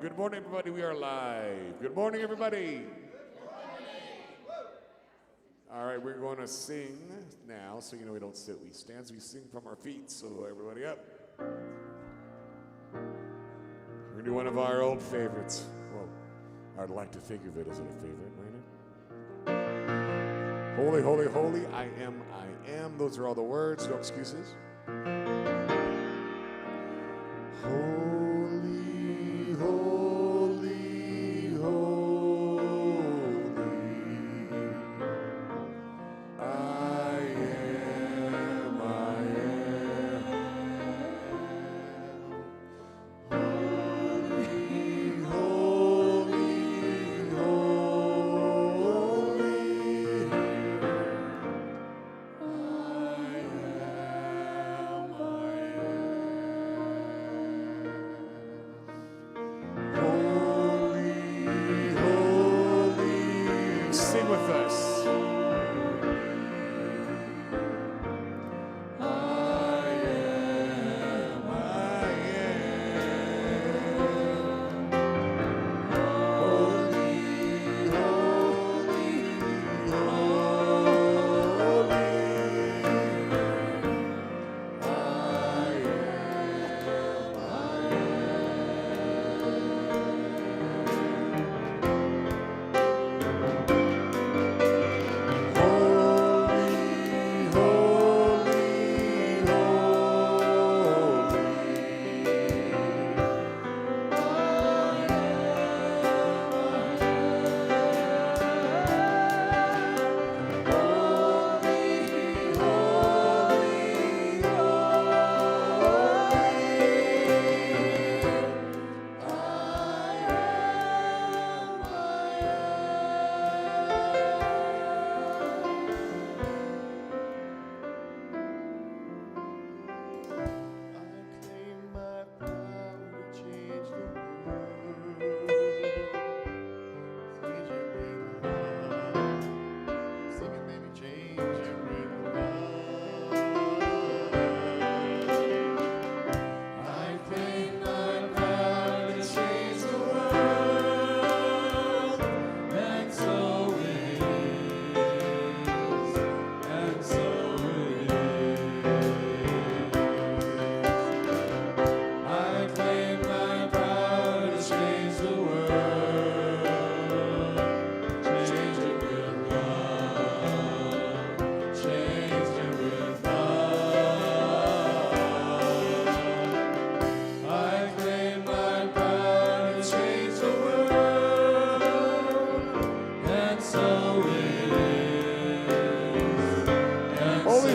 Good morning, everybody. We are live. Good morning, everybody. All right, we're going to sing now. So, you know, we don't sit, we stand. So we sing from our feet. So, everybody up. We're going to do one of our old favorites. Well, I'd like to think of it as a favorite, right? Holy, holy, holy, I am, I am. Those are all the words, no excuses. Holy, holy, holy, I am, I am. Holy, holy, holy, sing with us.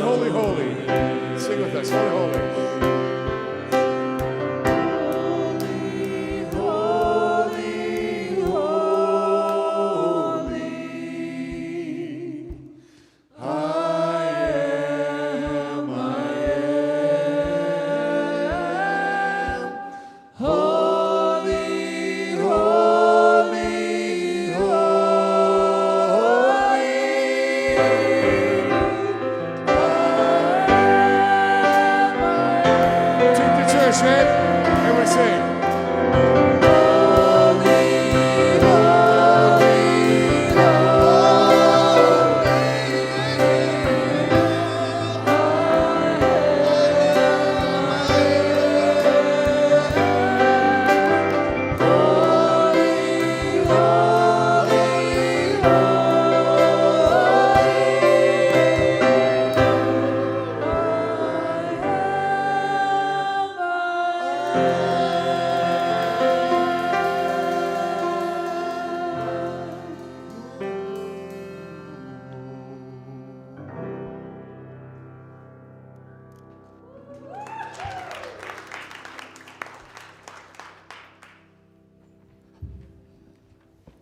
Holy, holy. Sing with us. Holy, holy. Everyone sing.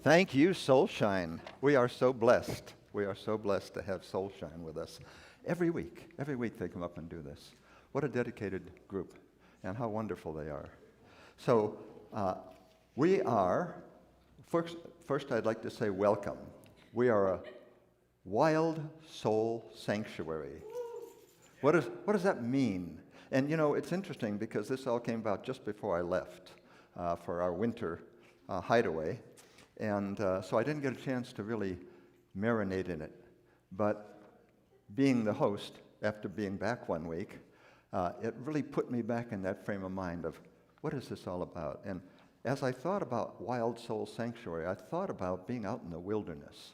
Thank you, Soulshine. We are so blessed. We are so blessed to have Soulshine with us every week. Every week they come up and do this. What a dedicated group, and how wonderful they are. So we are, first I'd like to say welcome. We are a wild soul sanctuary. What does that mean? And you know, it's interesting because this all came about just before I left for our winter hideaway. And so I didn't get a chance to really marinate in it. But being the host, after being back 1 week, it really put me back in that frame of mind of, what is this all about? And as I thought about Wild Soul Sanctuary, I thought about being out in the wilderness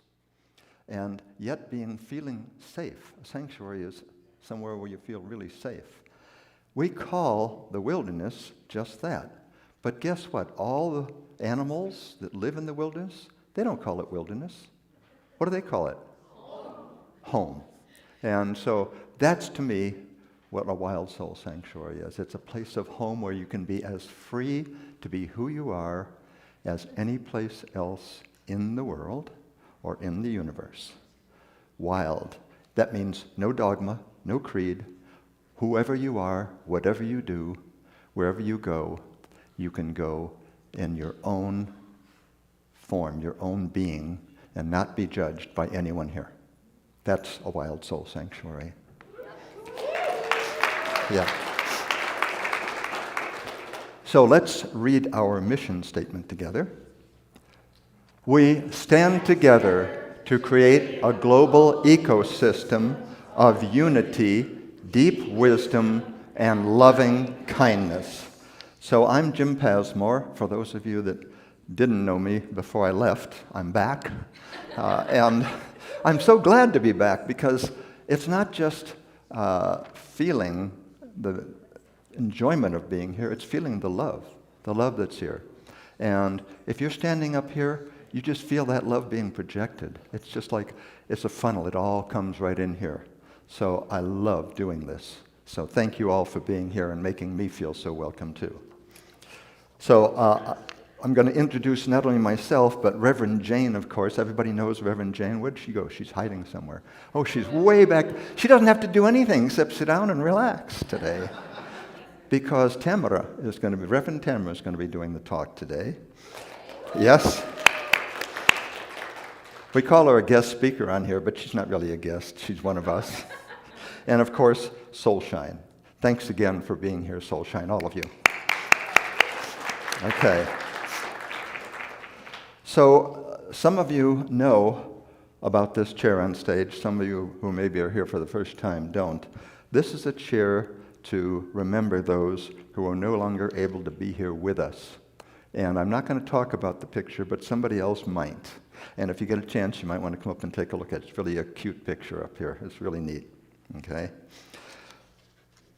and yet feeling safe. A sanctuary is somewhere where you feel really safe. We call the wilderness just that. But guess what? All the animals that live in the wilderness, they don't call it wilderness. What do they call it? Home. And so that's, to me, what a Wild Soul Sanctuary is. It's a place of home where you can be as free to be who you are as any place else in the world or in the universe. Wild. That means no dogma, no creed. Whoever you are, whatever you do, wherever you can go in your own form, your own being, and not be judged by anyone here. That's a Wild Soul Sanctuary. Yeah. So let's read our mission statement together. We stand together to create a global ecosystem of unity, deep wisdom, and loving kindness. So I'm Jim Pasmore. For those of you that didn't know me before I left, I'm back. And I'm so glad to be back because it's not just feeling the enjoyment of being here, it's feeling the love that's here. And if you're standing up here, you just feel that love being projected. It's just like it's a funnel. It all comes right in here. So I love doing this. So thank you all for being here and making me feel so welcome too. So I'm going to introduce not only myself, but Reverend Jane, of course. Everybody knows Reverend Jane. Where'd she go? She's hiding somewhere. Oh, she's way back. She doesn't have to do anything except sit down and relax today. Because Reverend Tamara is going to be doing the talk today. Yes. We call her a guest speaker on here, but she's not really a guest. She's one of us. And of course, Soulshine. Thanks again for being here, Soulshine, all of you. Okay. So some of you know about this chair on stage. Some of you who maybe are here for the first time don't. This is a chair to remember those who are no longer able to be here with us. And I'm not going to talk about the picture, but somebody else might. And if you get a chance, you might want to come up and take a look at it. It's really a cute picture up here. It's really neat. Okay?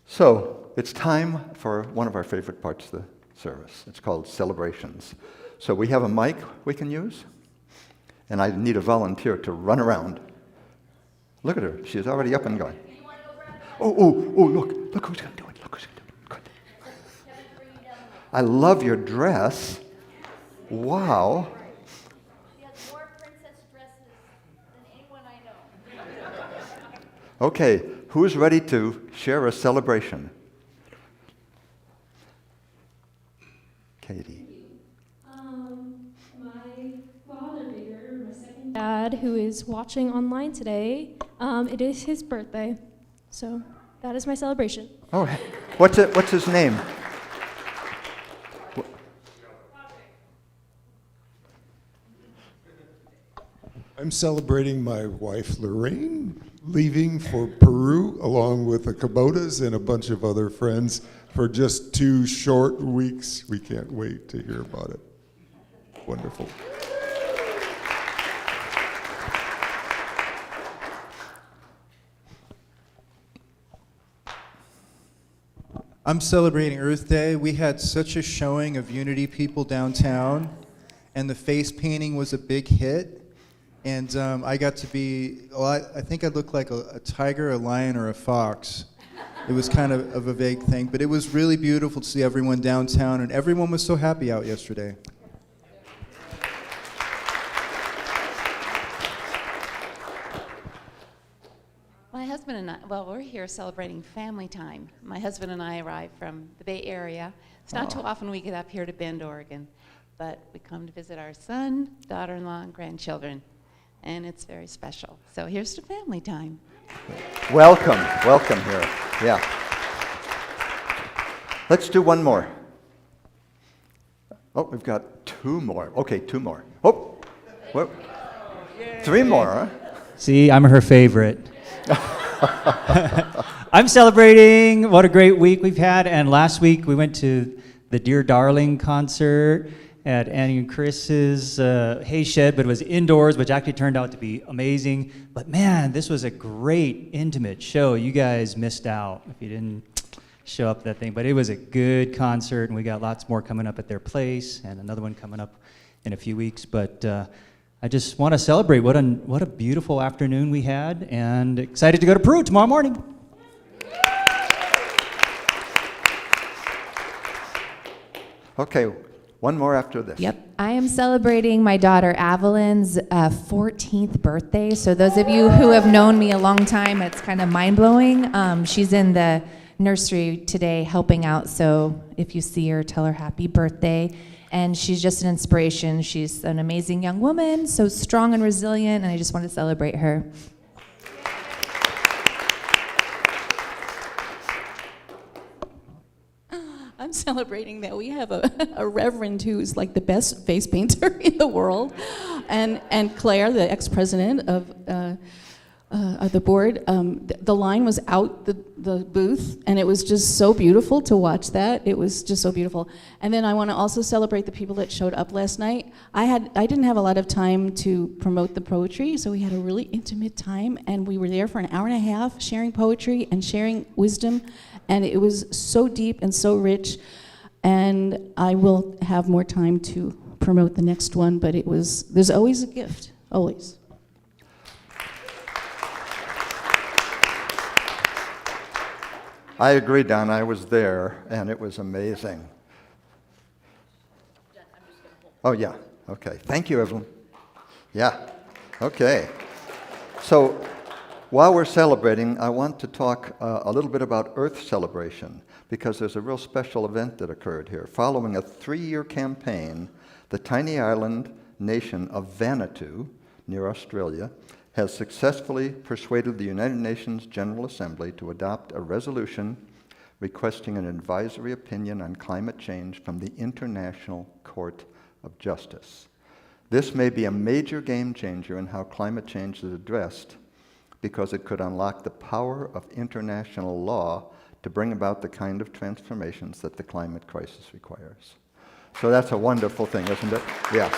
So it's time for one of our favorite parts of the service. It's called celebrations. So we have a mic we can use, and I need a volunteer to run around. Look at her. She's already up and going. Oh, look who's going to do it. Look who's going to do it. Good. I love your dress. Wow. She has more princess dresses than anyone I know. Okay, who's ready to share a celebration? Katie. My father figure, my second dad, who is watching online today, it is his birthday. So that is my celebration. Oh, what's his name? I'm celebrating my wife Lorraine leaving for Peru along with the Kubotas and a bunch of other friends for just 2 short weeks. We can't wait to hear about it. Wonderful. I'm celebrating Earth Day. We had such a showing of Unity people downtown, and the face painting was a big hit. And I got to be, I think I looked like a tiger, a lion, or a fox. It was kind of a vague thing, but it was really beautiful to see everyone downtown, and everyone was so happy out yesterday. My husband and I, we're here celebrating family time. My husband and I arrived from the Bay Area. It's not too often we get up here to Bend, Oregon, but we come to visit our son, daughter-in-law, and grandchildren, and it's very special. So here's to family time. Welcome here. Yeah. Let's do one more. Oh, we've got 2 more. Okay, 2 more. Oh, whoa. 3 more, huh? See, I'm her favorite. I'm celebrating what a great week we've had. And last week we went to the Dear Darling concert at Annie and Chris's hay shed, but it was indoors, which actually turned out to be amazing. But man, this was a great, intimate show. You guys missed out if you didn't show up at that thing. But it was a good concert, and we got lots more coming up at their place, and another one coming up in a few weeks. But I just want to celebrate what a beautiful afternoon we had, and excited to go to Peru tomorrow morning. Okay, one more after this. Yep. I am celebrating my daughter Evelyn's 14th birthday. So those of you who have known me a long time, it's kind of mind-blowing. She's in the nursery today helping out. So if you see her, tell her happy birthday. And she's just an inspiration. She's an amazing young woman, so strong and resilient, and I just want to celebrate her. I'm celebrating that we have a reverend who's like the best face painter in the world, and Claire, the ex-president of the board. The line was out the booth, and it was just so beautiful to watch that. It was just so beautiful. And then I want to also celebrate the people that showed up last night. I didn't have a lot of time to promote the poetry, so we had a really intimate time, and we were there for an hour and a half sharing poetry and sharing wisdom. And it was so deep and so rich, and I will have more time to promote the next one, but there's always a gift, always. I agree, Don. I was there, and it was amazing. Oh, yeah. Okay. Thank you, Evelyn. Yeah. Okay. So, while we're celebrating, I want to talk a little bit about Earth Celebration, because there's a real special event that occurred here. Following a 3-year campaign, the tiny island nation of Vanuatu, near Australia, has successfully persuaded the United Nations General Assembly to adopt a resolution requesting an advisory opinion on climate change from the International Court of Justice. This may be a major game changer in how climate change is addressed, because it could unlock the power of international law to bring about the kind of transformations that the climate crisis requires. So that's a wonderful thing, isn't it? Yes.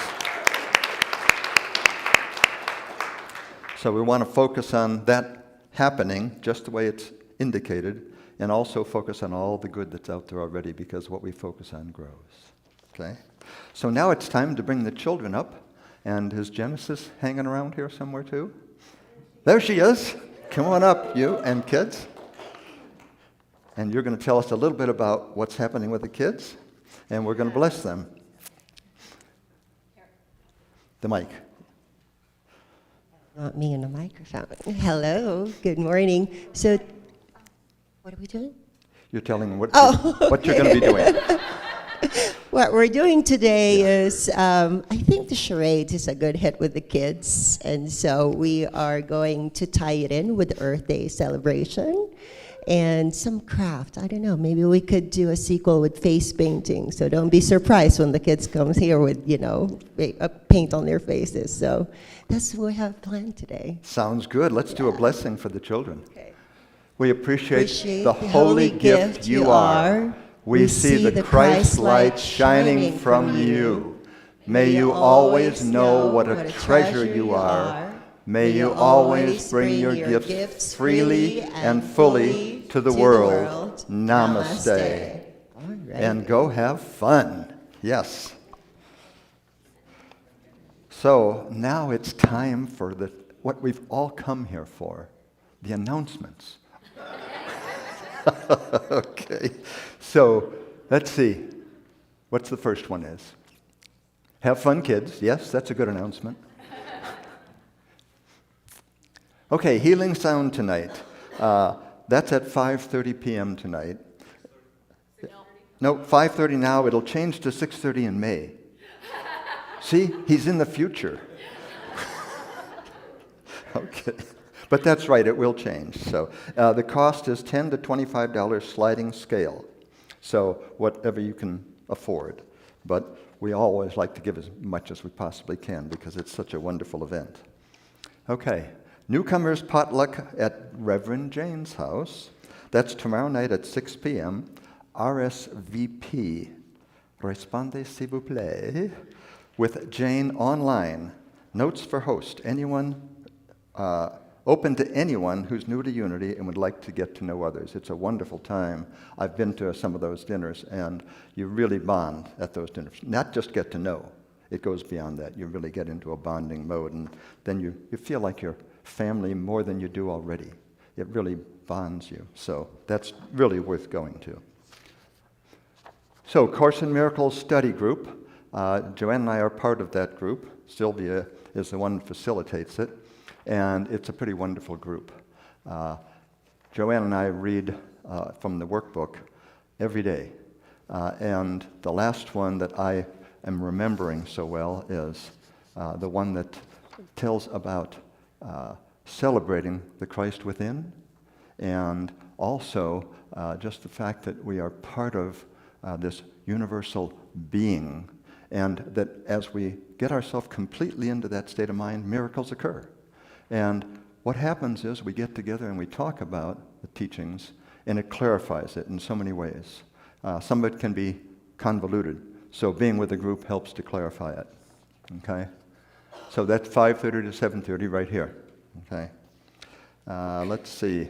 So we want to focus on that happening just the way it's indicated, and also focus on all the good that's out there already, because what we focus on grows. Okay? So now it's time to bring the children up. And is Genesis hanging around here somewhere too? There she is. Come on up, you and kids. And you're going to tell us a little bit about what's happening with the kids, and we're going to bless them. The mic. Not me and the microphone. Hello, good morning. So, what are we doing? You're telling what, Oh, what you're going to be doing. What we're doing today is, I think the charades is a good hit with the kids, and so we are going to tie it in with Earth Day celebration and some craft. I don't know, maybe we could do a sequel with face painting, so don't be surprised when the kids come here with, paint on their faces. So that's what we have planned today. Sounds good. Let's do a blessing for the children. Okay. We appreciate the holy gift you are. We see the Christ light shining from you. May you always know what a treasure you are. May you always bring your gifts freely and fully to the world. Namaste. And go have fun. Yes. So now it's time for what we've all come here for, the announcements. Okay, so let's see. What's the first one is? Have fun, kids. Yes, that's a good announcement. Okay, Healing Sound tonight. That's at 5:30 p.m. tonight. No, 5:30 now. It'll change to 6:30 in May. See, he's in the future. Okay. But that's right, it will change. So the cost is $10 to $25 sliding scale. So whatever you can afford. But we always like to give as much as we possibly can because it's such a wonderful event. Okay, newcomers potluck at Reverend Jane's house. That's tomorrow night at 6 p.m. RSVP, Respondez s'il vous plaît, with Jane online. Notes for host, open to anyone who's new to Unity and would like to get to know others. It's a wonderful time. I've been to some of those dinners, and you really bond at those dinners. Not just get to know. It goes beyond that. You really get into a bonding mode, and then you feel like you're family more than you do already. It really bonds you. So that's really worth going to. So, Course in Miracles study group. Joanne and I are part of that group. Sylvia is the one who facilitates it. And it's a pretty wonderful group. Joanne and I read from the workbook every day. And the last one that I am remembering so well is the one that tells about celebrating the Christ within, and also just the fact that we are part of this universal being, and that as we get ourselves completely into that state of mind, miracles occur. And what happens is we get together and we talk about the teachings, and it clarifies it in so many ways. Some of it can be convoluted, so being with the group helps to clarify it. Okay? So that's 5:30 to 7:30 right here. Okay? Let's see.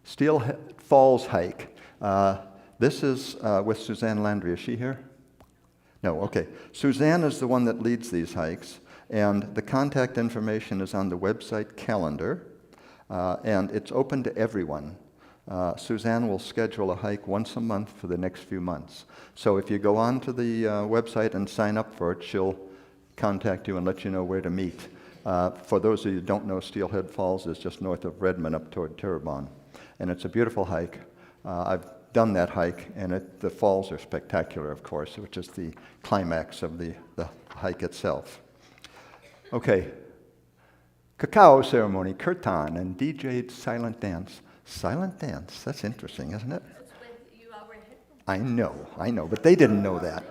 Steel Falls hike. This is with Suzanne Landry. Is she here? No, okay. Suzanne is the one that leads these hikes, and the contact information is on the website calendar, and it's open to everyone. Suzanne will schedule a hike once a month for the next few months. So if you go on to the website and sign up for it, she'll contact you and let you know where to meet. For those of you who don't know, Steelhead Falls is just north of Redmond up toward Terrebonne. And it's a beautiful hike. I've done that hike, and the falls are spectacular, of course, which is the climax of the hike itself. Okay. Cacao ceremony, kirtan, and DJ'd silent dance. Silent dance, that's interesting, isn't it? I know, but they didn't know that.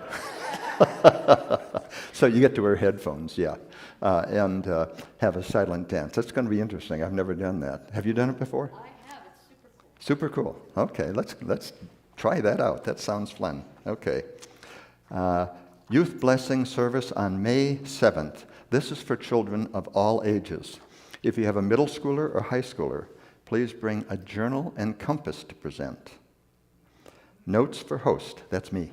So you get to wear headphones, yeah, and have a silent dance. That's going to be interesting. I've never done that. Have you done it before? I have. It's super cool. Super cool. Okay, let's try that out. That sounds fun. Okay. Youth Blessing Service on May 7th. This is for children of all ages. If you have a middle schooler or high schooler, please bring a journal and compass to present. Notes for host. That's me.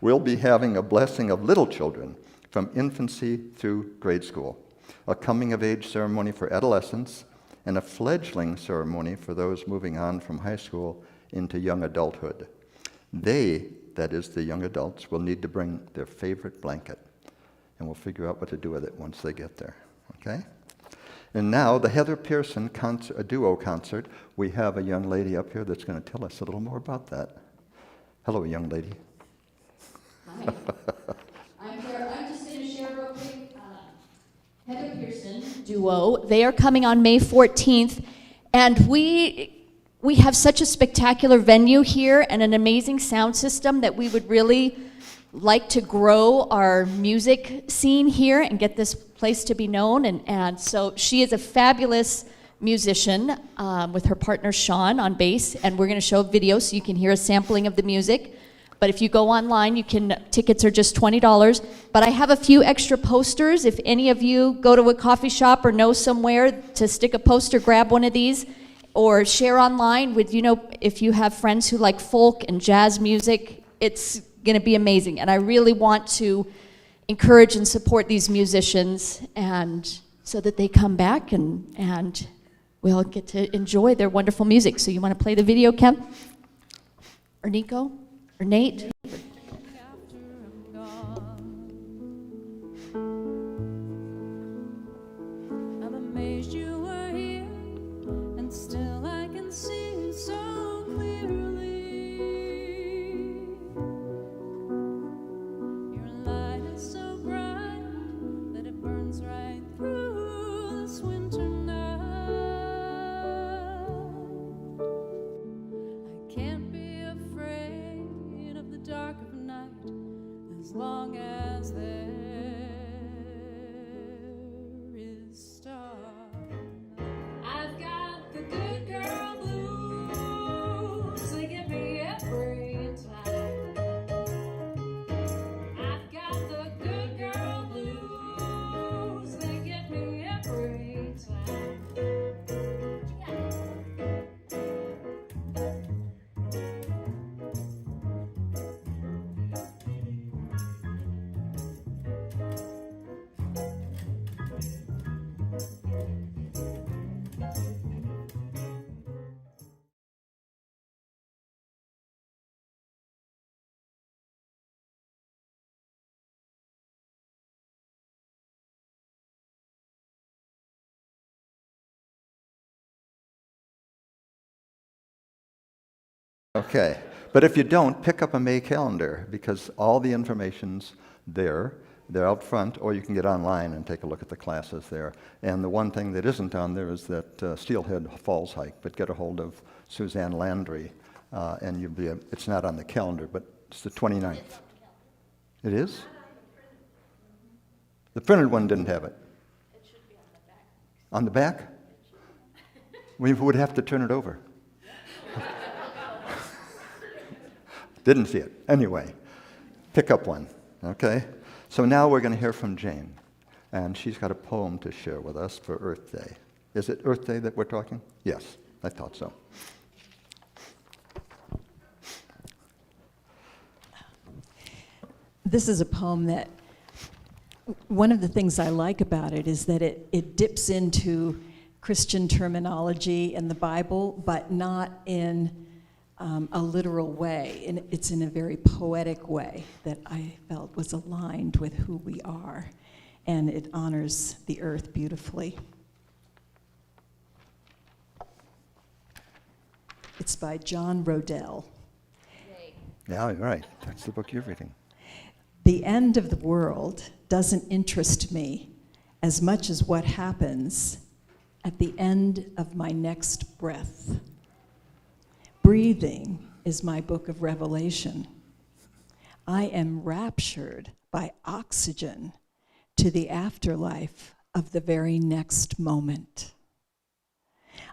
We'll be having a blessing of little children from infancy through grade school, a coming-of-age ceremony for adolescents, and a fledgling ceremony for those moving on from high school into young adulthood. They, that is the young adults, will need to bring their favorite blanket, and we'll figure out what to do with it once they get there, okay? And now, the Heather Pearson a duo concert. We have a young lady up here that's going to tell us a little more about that. Hello, young lady. Hi. I'm here. I'm just going to share real quick. Heather Pearson duo. They are coming on May 14th, and we have such a spectacular venue here and an amazing sound system that we would really like to grow our music scene here and get this place to be known. And so she is a fabulous musician with her partner Sean on bass, and we're going to show a video so you can hear a sampling of the music. But if you go online, tickets are just $20. But I have a few extra posters. If any of you go to a coffee shop or know somewhere to stick a poster, grab one of these, or share online with, if you have friends who like folk and jazz music, it's going to be amazing. And I really want to encourage and support these musicians, and so that they come back and we'll get to enjoy their wonderful music. So you want to play the video, Kim? Or Nico? Or Nate? I'm amazed you were here, and still I can see so clearly. Your light is so bright that it burns right through this winter night. I can't be afraid of the as long as there is starlight. I've got the good girl blues, they get me every time. I've got the good girl blues, they get me every time. Okay, but if you don't, pick up a May calendar because all the information's there. They're out front, or you can get online and take a look at the classes there. And the one thing that isn't on there is that Steelhead Falls hike, but get a hold of Suzanne Landry, and you'll be, it's not on the calendar, but it's the 29th. It is? The printed one didn't have it. It should be on the back. On the back? We would have to turn it over. Didn't see it. Anyway, pick up one, okay? So now we're going to hear from Jane, and she's got a poem to share with us for Earth Day. Is it Earth Day that we're talking? Yes, I thought so. This is a poem that, one of the things I like about it is that it dips into Christian terminology in the Bible, but not in a literal way. And it's in a very poetic way that I felt was aligned with who we are. And it honors the earth beautifully. It's by John Rodell. Yeah, you're right. That's the book you're reading. The end of the world doesn't interest me as much as what happens at the end of my next breath. Breathing is my book of Revelation. I am raptured by oxygen to the afterlife of the very next moment.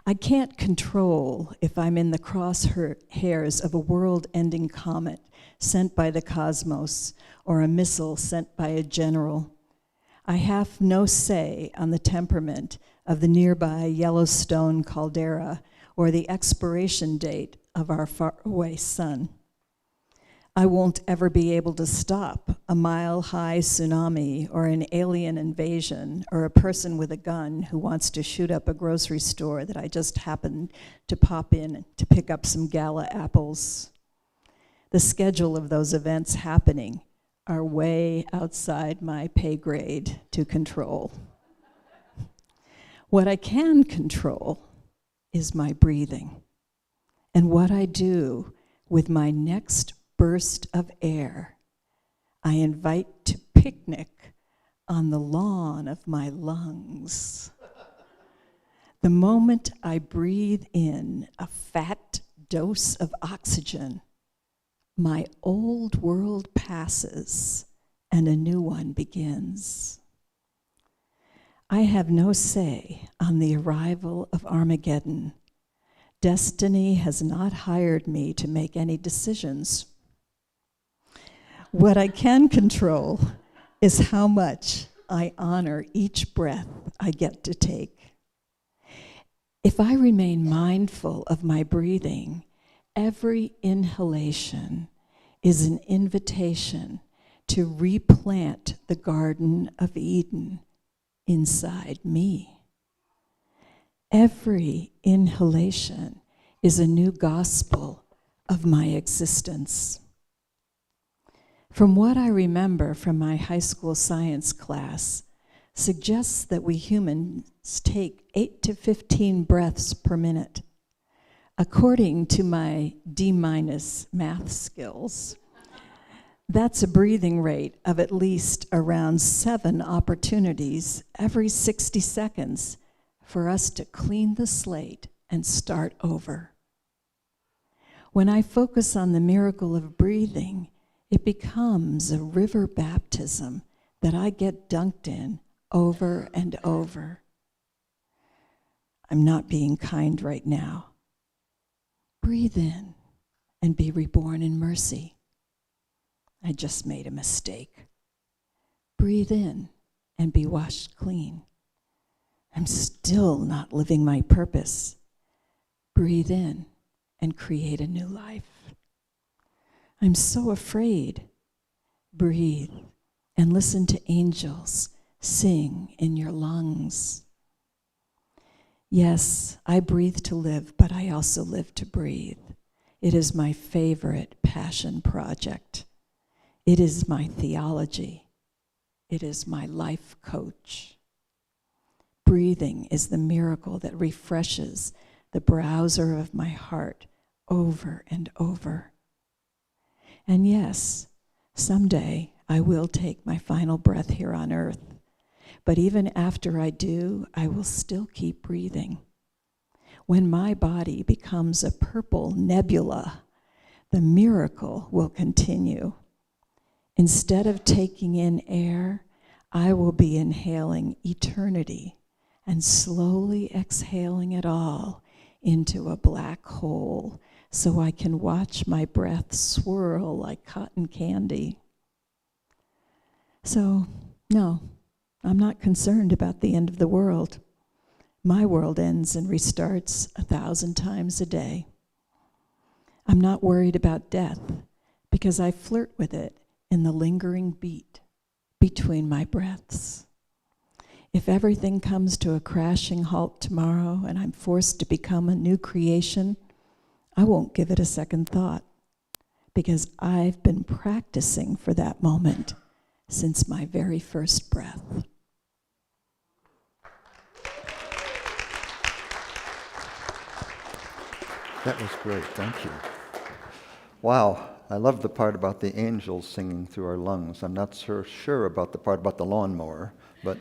I can't control if I'm in the crosshairs of a world-ending comet sent by the cosmos or a missile sent by a general. I have no say on the temperament of the nearby Yellowstone caldera or the expiration date of our faraway sun. I won't ever be able to stop a mile-high tsunami or an alien invasion or a person with a gun who wants to shoot up a grocery store that I just happened to pop in to pick up some gala apples. The schedule of those events happening are way outside my pay grade to control. What I can control is my breathing and what I do with my next burst of air. I invite to picnic on the lawn of my lungs. The moment I breathe in a fat dose of oxygen, my old world passes and a new one begins. I have no say on the arrival of Armageddon. Destiny has not hired me to make any decisions. What I can control is how much I honor each breath I get to take. If I remain mindful of my breathing, every inhalation is an invitation to replant the Garden of Eden inside me. Every inhalation is a new gospel of my existence. From what I remember from my high school science class, suggests that we humans take 8 to 15 breaths per minute. According to my D- math skills, that's a breathing rate of at least around 7 opportunities every 60 seconds for us to clean the slate and start over. When I focus on the miracle of breathing, It becomes a river baptism that I get dunked in over and over. I'm not being kind right now. Breathe in and be reborn in mercy. I just made a mistake. Breathe in and be washed clean. I'm still not living my purpose. Breathe in and create a new life. I'm so afraid. Breathe and listen to angels sing in your lungs. Yes, I breathe to live, but I also live to breathe. It is my favorite passion project. It is my theology. It is my life coach. Breathing is the miracle that refreshes the browser of my heart over and over. And yes, someday I will take my final breath here on earth. But even after I do, I will still keep breathing. When my body becomes a purple nebula, the miracle will continue. Instead of taking in air, I will be inhaling eternity and slowly exhaling it all into a black hole so I can watch my breath swirl like cotton candy. So, no, I'm not concerned about the end of the world. My world ends and restarts 1,000 times a day. I'm not worried about death because I flirt with it in the lingering beat between my breaths. If everything comes to a crashing halt tomorrow and I'm forced to become a new creation, I won't give it a second thought because I've been practicing for that moment since my very first breath. That was great, thank you. Wow, I love the part about the angels singing through our lungs. I'm not so sure about the part about the lawnmower, but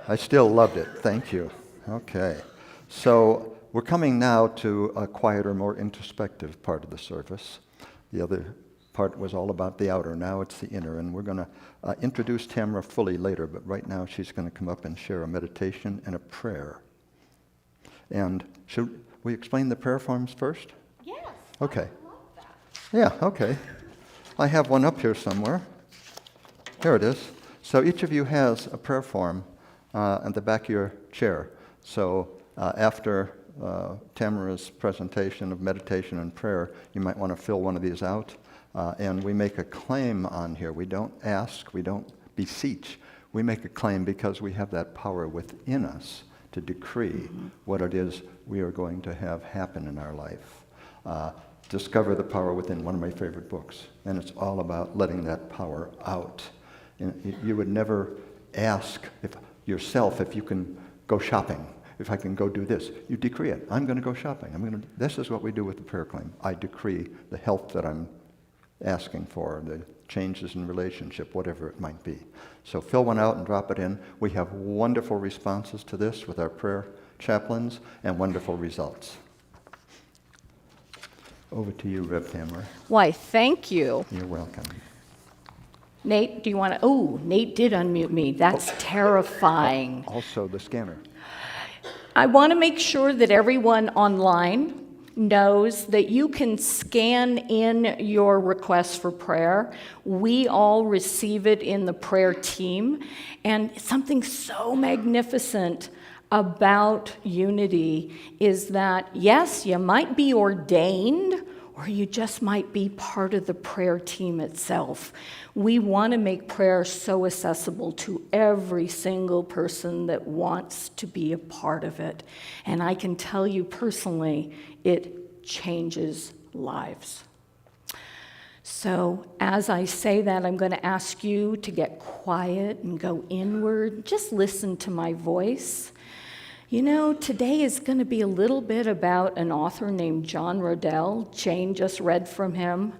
I still loved it. Thank you. Okay, so we're coming now to a quieter, more introspective part of the service. The other part was all about the outer. Now it's the inner, and we're going to introduce Tamara fully later, but right now she's going to come up and share a meditation and a prayer. And should we explain the prayer forms first? Yes. Okay. Yeah, okay. I have one up here somewhere. Here it is. So each of you has a prayer form at the back of your chair. So after Tamara's presentation of meditation and prayer, you might want to fill one of these out. And we make a claim on here. We don't ask, we don't beseech. We make a claim because we have that power within us to decree what it is we are going to have happen in our life. Discover the Power Within, one of my favorite books. And it's all about letting that power out. And you would never ask yourself if you can go shopping, if I can go do this. You decree it. I'm going to go shopping. This is what we do with the prayer claim. I decree the health that I'm asking for, the changes in relationship, whatever it might be. So fill one out and drop it in. We have wonderful responses to this with our prayer chaplains and wonderful results. Over to you, Rev. Tamara. Why, thank you. You're welcome. Nate, do you want to? Oh, Nate did unmute me. That's terrifying. Also, the scanner. I want to make sure that everyone online knows that you can scan in your request for prayer. We all receive it in the prayer team. And something so magnificent about unity is that, yes, you might be ordained, or you just might be part of the prayer team itself. We want to make prayer so accessible to every single person that wants to be a part of it. And I can tell you personally, it changes lives. So as I say that, I'm going to ask you to get quiet and go inward. Just listen to my voice. You know, today is going to be a little bit about an author named John Rodell. Jane just read from him.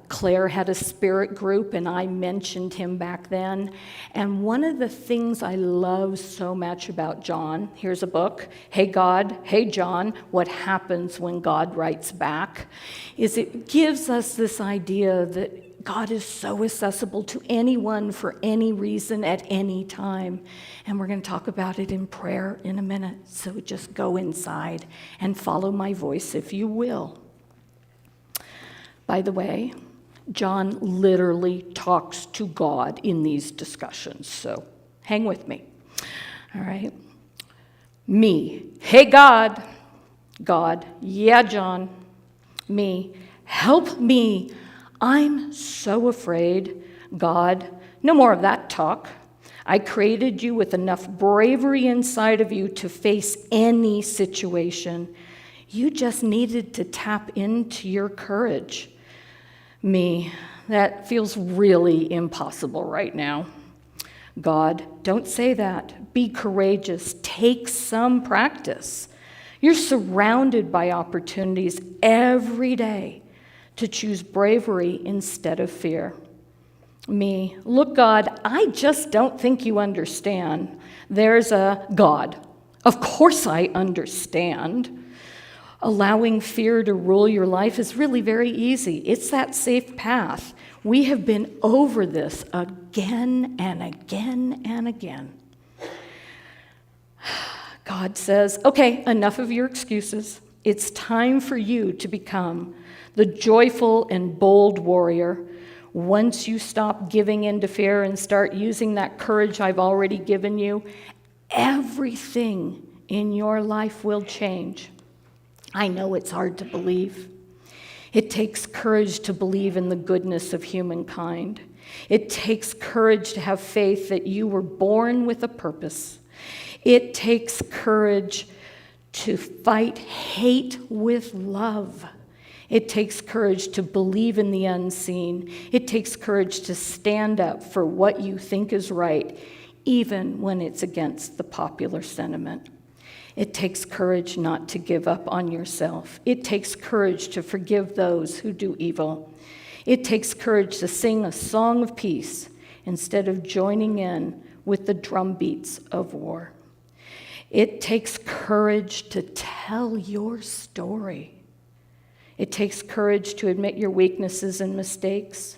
Claire had a spirit group, and I mentioned him back then. And one of the things I love so much about John, here's a book, Hey God, Hey John, What Happens When God Writes Back, is it gives us this idea that God is so accessible to anyone for any reason at any time. And we're going to talk about it in prayer in a minute. So just go inside and follow my voice if you will. By the way, John literally talks to God in these discussions, so hang with me. All right. Me, hey God. God, yeah, John. Me, help me. I'm so afraid. God, no more of that talk. I created you with enough bravery inside of you to face any situation. You just needed to tap into your courage. Me, that feels really impossible right now. God, don't say that. Be courageous. Take some practice. You're surrounded by opportunities every day to choose bravery instead of fear. Me, look, God, I just don't think you understand. There's a God. Of course I understand. Allowing fear to rule your life is really very easy. It's that safe path. We have been over this again and again and again. God says, okay, enough of your excuses. It's time for you to become the joyful and bold warrior. Once you stop giving in to fear and start using that courage I've already given you, everything in your life will change. I know it's hard to believe. It takes courage to believe in the goodness of humankind. It takes courage to have faith that you were born with a purpose. It takes courage to fight hate with love. It takes courage to believe in the unseen. It takes courage to stand up for what you think is right, even when it's against the popular sentiment. It takes courage not to give up on yourself. It takes courage to forgive those who do evil. It takes courage to sing a song of peace instead of joining in with the drumbeats of war. It takes courage to tell your story. It takes courage to admit your weaknesses and mistakes.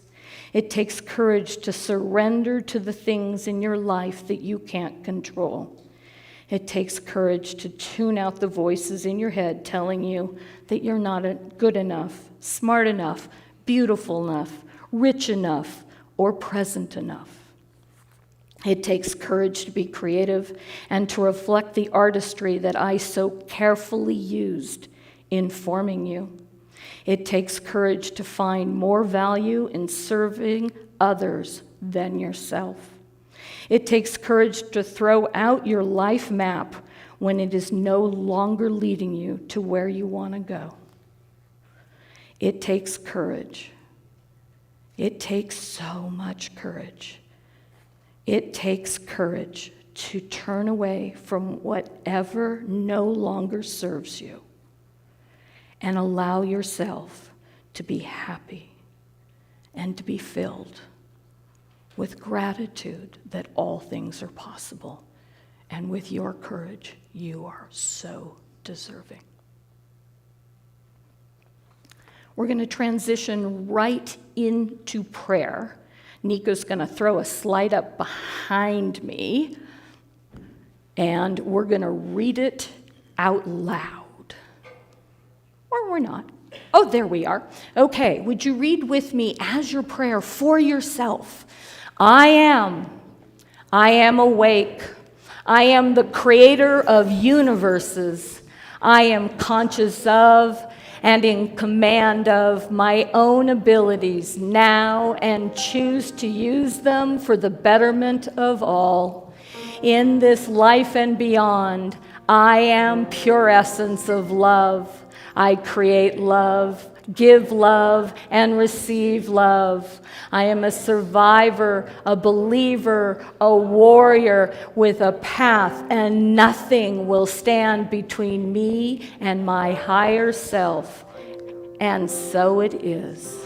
It takes courage to surrender to the things in your life that you can't control. It takes courage to tune out the voices in your head telling you that you're not good enough, smart enough, beautiful enough, rich enough, or present enough. It takes courage to be creative and to reflect the artistry that I so carefully used in forming you. It takes courage to find more value in serving others than yourself. It takes courage to throw out your life map when it is no longer leading you to where you want to go. It takes courage. It takes so much courage. It takes courage to turn away from whatever no longer serves you and allow yourself to be happy and to be filled with gratitude that all things are possible. And with your courage, you are so deserving. We're going to transition right into prayer. Nico's going to throw a slide up behind me, and we're going to read it out loud. Or we're not. Oh, there we are. Okay, would you read with me as your prayer for yourself? I am awake. I am the creator of universes. I am conscious of and in command of my own abilities now and choose to use them for the betterment of all. In this life and beyond, I am pure essence of love. I create love, give love, and receive love. I am a survivor, a believer, a warrior with a path, and nothing will stand between me and my higher self. And so it is.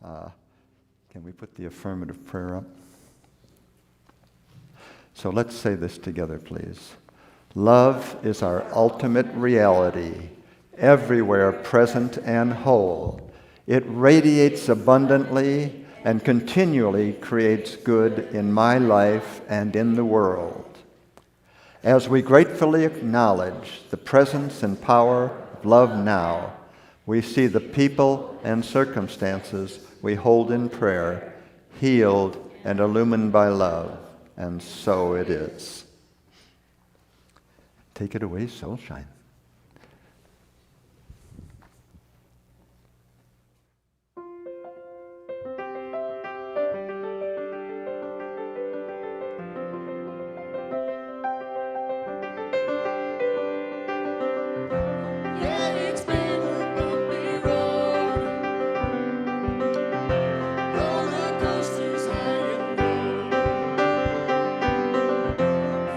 Can we put the affirmative prayer up? So let's say this together, please. Love is our ultimate reality, everywhere present and whole. It radiates abundantly and continually creates good in my life and in the world. As we gratefully acknowledge the presence and power of love now, we see the people and circumstances we hold in prayer healed and illumined by love, and so it is. Take it away, Soulshine. Yeah, it's been a bumpy road. Roller coasters high and low.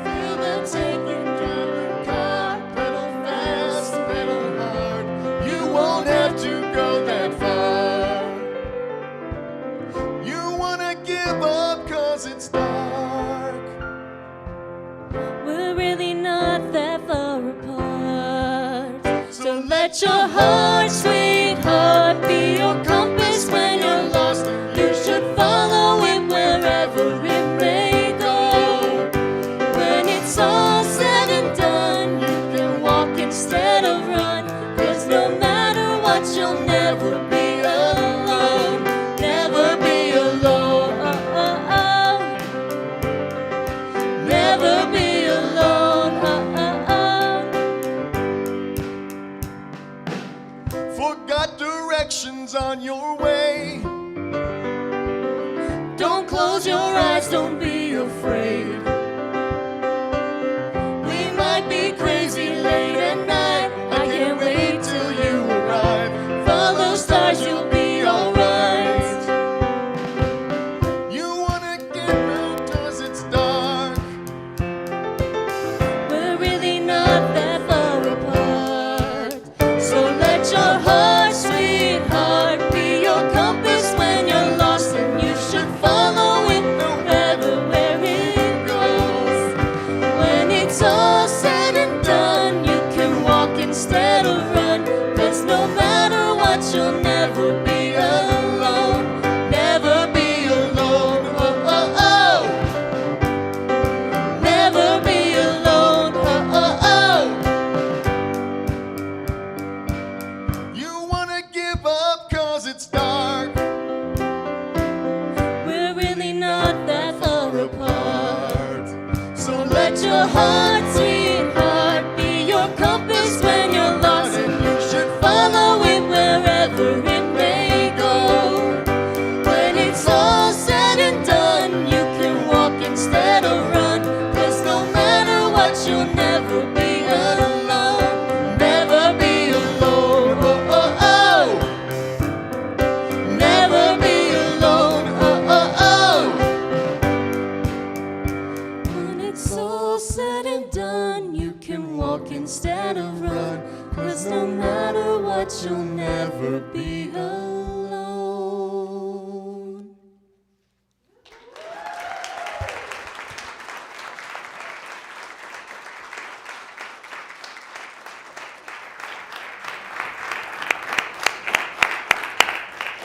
Feel the taking, drive the car, pedal fast, pedal hard. You won't have to go that far. You wanna give up 'cause it's dark. We're really not that far apart. So let your heart, sweetheart, be your compass when you're lost. You should follow it wherever it may go. When it's all said and done, you can walk instead of run. 'Cause no matter what, you'll never be alone. Never be alone. Never be alone. Forgot directions on your way. Don't close your eyes, don't be afraid. We might be crazy late at night. I can't wait till you arrive. Follow stars, you'll be alright. You wanna get out 'cause it's dark. We're really not that far apart. So let your heart, sweetheart, be your compass when you're lost. And you should follow it no matter where it goes. When it's all said and done, you can walk instead of run. 'Cause no matter what, you'll never be alone. Never be alone. Oh, oh, oh. Never be alone. Oh, oh, oh. You wanna give up 'cause it's dark. We're really not that far apart. So let your heart, sweetheart, be your compass when you're lost. And you should follow it wherever it may go. When it's all said and done, you can walk instead of run. 'Cause no matter what, you'll never be alone. Never be alone. Oh, oh, oh. Never be alone. Oh, oh, oh. When it's all said and done, you can walk instead of run. 'Cause no matter what, you'll never be alone.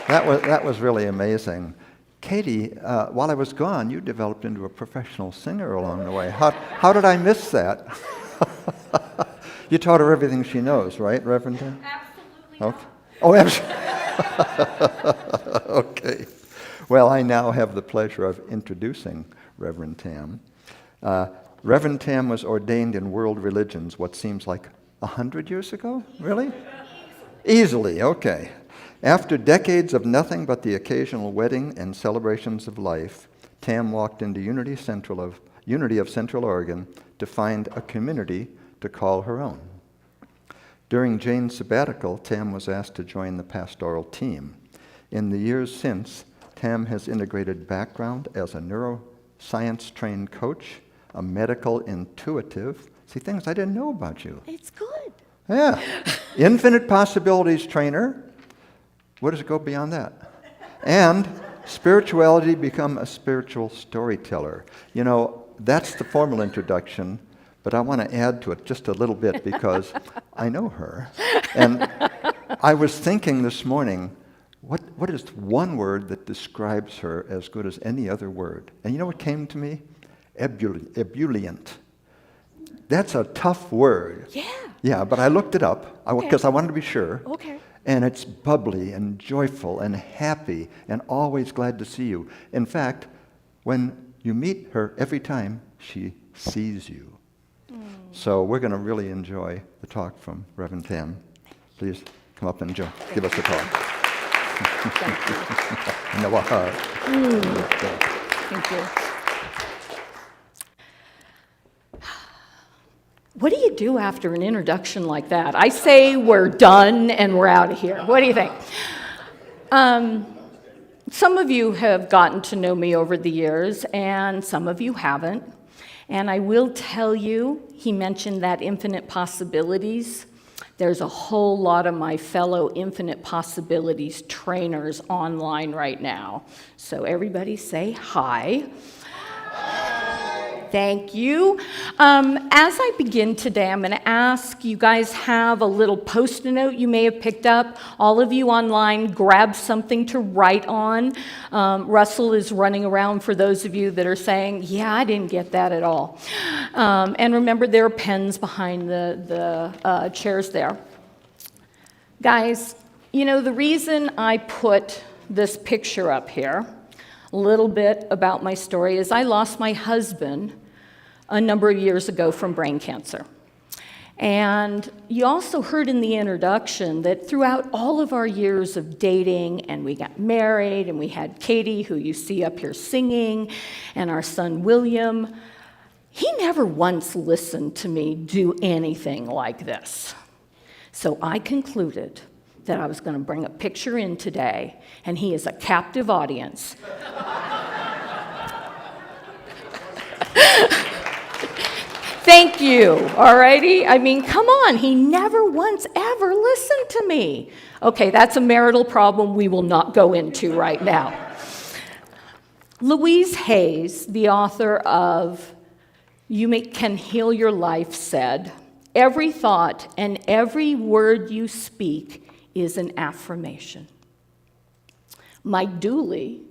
That was really amazing. Katie, while I was gone, you developed into a professional singer along the way. How did I miss that? You taught her everything she knows, right, Reverend Tam? Absolutely. Okay. Oh, absolutely. Okay. Well, I now have the pleasure of introducing Reverend Tam. Reverend Tam was ordained in world religions, what seems like 100 years ago? Really? Easily, okay. After decades of nothing but the occasional wedding and celebrations of life, Tam walked into Unity of Central Oregon to find a community to call her own. During Jane's sabbatical, Tam was asked to join the pastoral team. In the years since, Tam has integrated background as a neuroscience-trained coach, a medical intuitive, see things I didn't know about you. It's good. Yeah. Infinite possibilities trainer. What does it go beyond that? And spirituality become a spiritual storyteller. You know, that's the formal introduction, but I want to add to it just a little bit because I know her. And I was thinking this morning, what is one word that describes her as good as any other word? And you know what came to me? Ebullient. That's a tough word. Yeah. Yeah, but I looked it up because I wanted to be sure. Okay. And it's bubbly and joyful and happy and always glad to see you. In fact, when you meet her every time, she sees you. So we're going to really enjoy the talk from Reverend Tam. Please come up and give us a talk. Thank you. Thank you. What do you do after an introduction like that? I say we're done and we're out of here. What do you think? Some of you have gotten to know me over the years, and some of you haven't. And I will tell you, he mentioned that infinite possibilities. There's a whole lot of my fellow infinite possibilities trainers online right now. So everybody say hi. Thank you. As I begin today, I'm going to ask you guys have a little Post-it note you may have picked up. All of you online, grab something to write on. Russell is running around for those of you that are saying, yeah, I didn't get that at all. And remember, there are pens behind the chairs there. Guys, you know, the reason I put this picture up here, a little bit about my story, is I lost my husband a number of years ago from brain cancer. And you also heard in the introduction that throughout all of our years of dating, and we got married, and we had Katie, who you see up here singing, and our son William, he never once listened to me do anything like this. So I concluded that I was going to bring a picture in today, and he is a captive audience. Thank you, all righty? I mean, come on, he never once ever listened to me. Okay, that's a marital problem we will not go into right now. Louise Hayes, the author of Can Heal Your Life, said, "Every thought and every word you speak is an affirmation." Mike Dooley,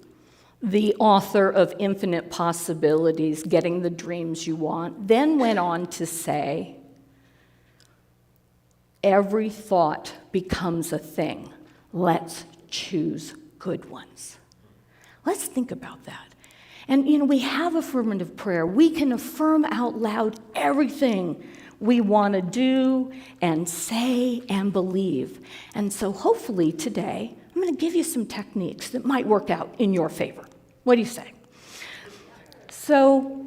the author of Infinite Possibilities, Getting the Dreams You Want, then went on to say, every thought becomes a thing. Let's choose good ones. Let's think about that. And, you know, we have affirmative prayer. We can affirm out loud everything we want to do and say and believe. And so hopefully today, I'm going to give you some techniques that might work out in your favor. What do you say? So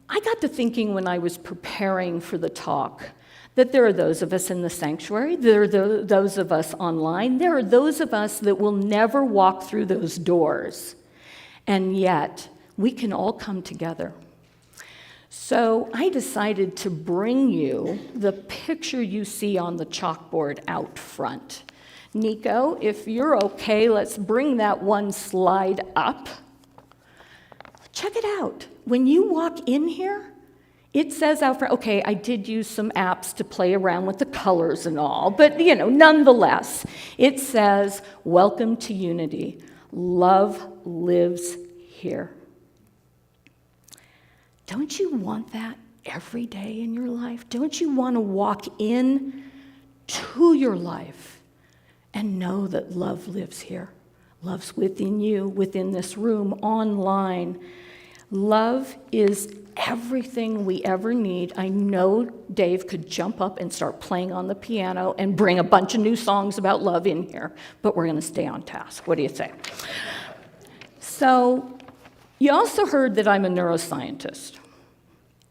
I got to thinking when I was preparing for the talk that there are those of us in the sanctuary, there are those of us online, there are those of us that will never walk through those doors, and yet we can all come together. So I decided to bring you the picture you see on the chalkboard out front. Nico, if you're okay, let's bring that one slide up. Check it out. When you walk in here, it says out front, okay, I did use some apps to play around with the colors and all, but you know, nonetheless, it says, welcome to Unity. Love lives here. Don't you want that every day in your life? Don't you want to walk in to your life and know that love lives here? Love's within you, within this room, online. Love is everything we ever need. I know Dave could jump up and start playing on the piano and bring a bunch of new songs about love in here, but we're going to stay on task. What do you say? So, you also heard that I'm a neuroscientist.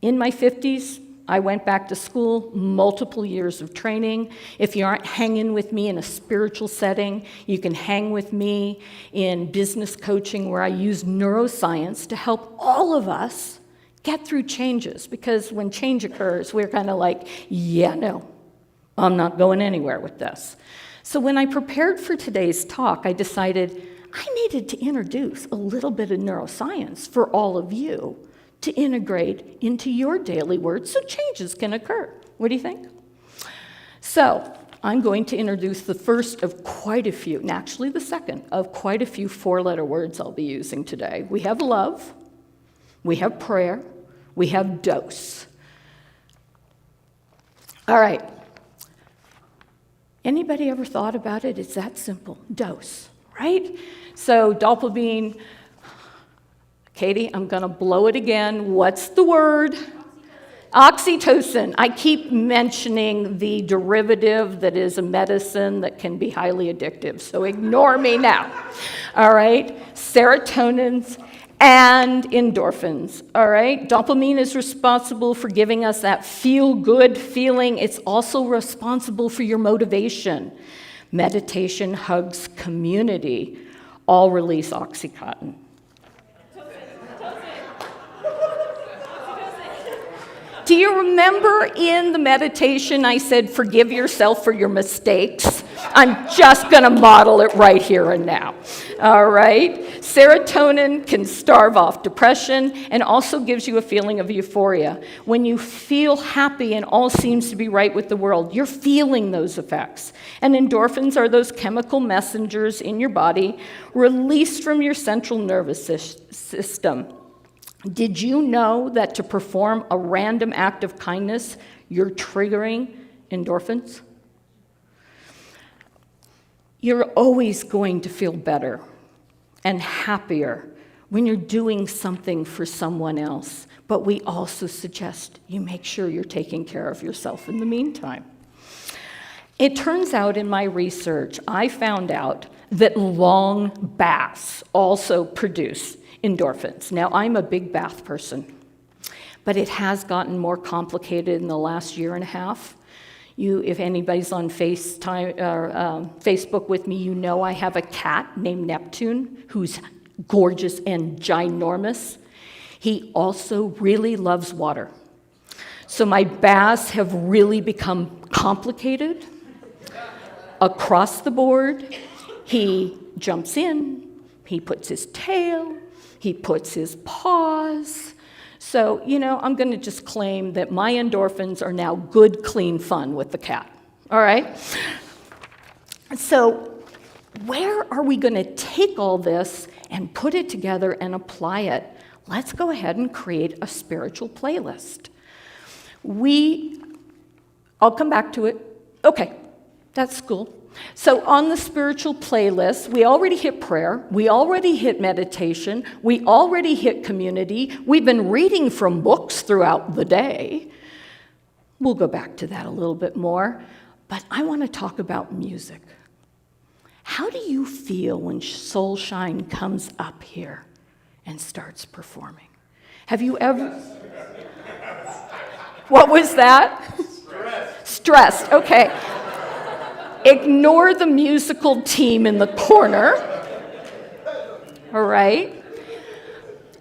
In my 50s, I went back to school, multiple years of training. If you aren't hanging with me in a spiritual setting, you can hang with me in business coaching where I use neuroscience to help all of us get through changes. Because when change occurs, we're kind of like, yeah, no, I'm not going anywhere with this. So when I prepared for today's talk, I decided I needed to introduce a little bit of neuroscience for all of you to integrate into your daily words so changes can occur. What do you think? So, I'm going to introduce the first of quite a few, and actually the second of quite a few four-letter words I'll be using today. We have love, we have prayer, we have dose. All right. Anybody ever thought about it? It's that simple. Dose, right? So dopamine, Katie, I'm going to blow it again. What's the word? Oxytocin. I keep mentioning the derivative that is a medicine that can be highly addictive, so ignore me now. All right? Serotonins and endorphins. All right? Dopamine is responsible for giving us that feel-good feeling. It's also responsible for your motivation. Meditation, hugs, community all release Oxycontin. Do you remember in the meditation I said, forgive yourself for your mistakes? I'm just going to model it right here and now. All right? Serotonin can starve off depression and also gives you a feeling of euphoria. When you feel happy and all seems to be right with the world, you're feeling those effects. And endorphins are those chemical messengers in your body released from your central nervous system. Did you know that to perform a random act of kindness, you're triggering endorphins? You're always going to feel better and happier when you're doing something for someone else, but we also suggest you make sure you're taking care of yourself in the meantime. It turns out in my research, I found out that long baths also produce endorphins. Now, I'm a big bath person, but it has gotten more complicated in the last year and a half. If anybody's on Facebook with me, you know I have a cat named Neptune who's gorgeous and ginormous. He also really loves water. So my baths have really become complicated across the board. He jumps in, he puts his tail, he puts his paws. So, I'm going to just claim that my endorphins are now good, clean fun with the cat. All right? So, where are we going to take all this and put it together and apply it? Let's go ahead and create a spiritual playlist. I'll come back to it. Okay, that's cool. So on the spiritual playlist, we already hit prayer, we already hit meditation, we already hit community, we've been reading from books throughout the day. We'll go back to that a little bit more, but I want to talk about music. How do you feel when Soulshine comes up here and starts performing? Have you ever... What was that? Stressed, okay. Ignore the musical team in the corner. All right?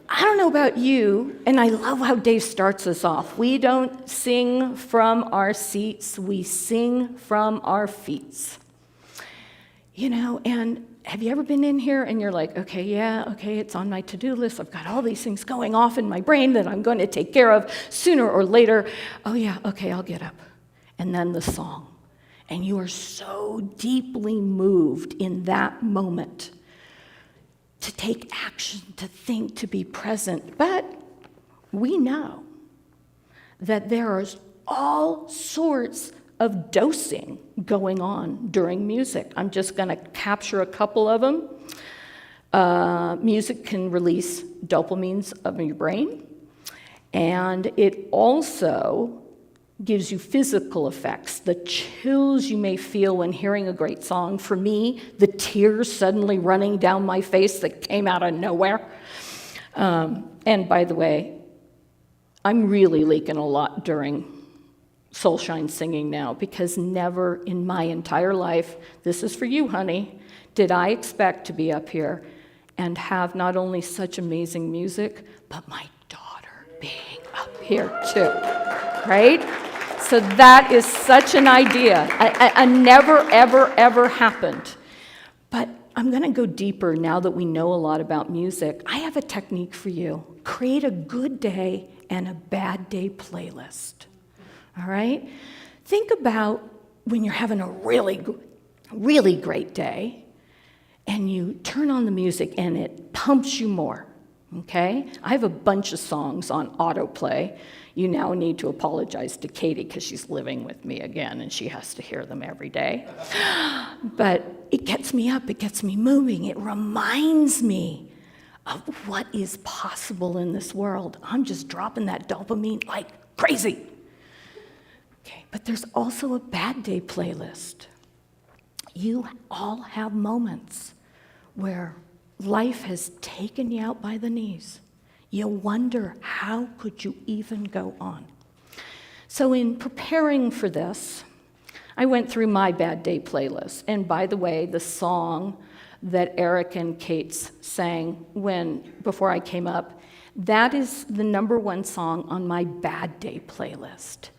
I don't know about you, and I love how Dave starts us off. We don't sing from our seats, we sing from our feet. And have you ever been in here and you're like, okay, it's on my to-do list. I've got all these things going off in my brain that I'm going to take care of sooner or later. Oh yeah, okay, I'll get up. And then the song. And you are so deeply moved in that moment to take action, to think, to be present. But we know that there is all sorts of dosing going on during music. I'm just going to capture a couple of them. Music can release dopamines of your brain, and it also gives you physical effects, the chills you may feel when hearing a great song. For me, the tears suddenly running down my face that came out of nowhere. And by the way, I'm really leaking a lot during Soulshine singing now, because never in my entire life, this is for you, honey, did I expect to be up here and have not only such amazing music, but my daughter being up here too, right? So that is such an idea. A never, ever, ever happened. But I'm going to go deeper now that we know a lot about music. I have a technique for you. Create a good day and a bad day playlist. All right? Think about when you're having a really great day and you turn on the music and it pumps you more. Okay? I have a bunch of songs on autoplay. You now need to apologize to Katie because she's living with me again and she has to hear them every day. But it gets me up, it gets me moving, it reminds me of what is possible in this world. I'm just dropping that dopamine like crazy. Okay, but there's also a bad day playlist. You all have moments where life has taken you out by the knees. You wonder, how could you even go on? So in preparing for this, I went through my bad day playlist. And by the way, the song that Eric and Kate sang before I came up, that is the #1 song on my bad day playlist.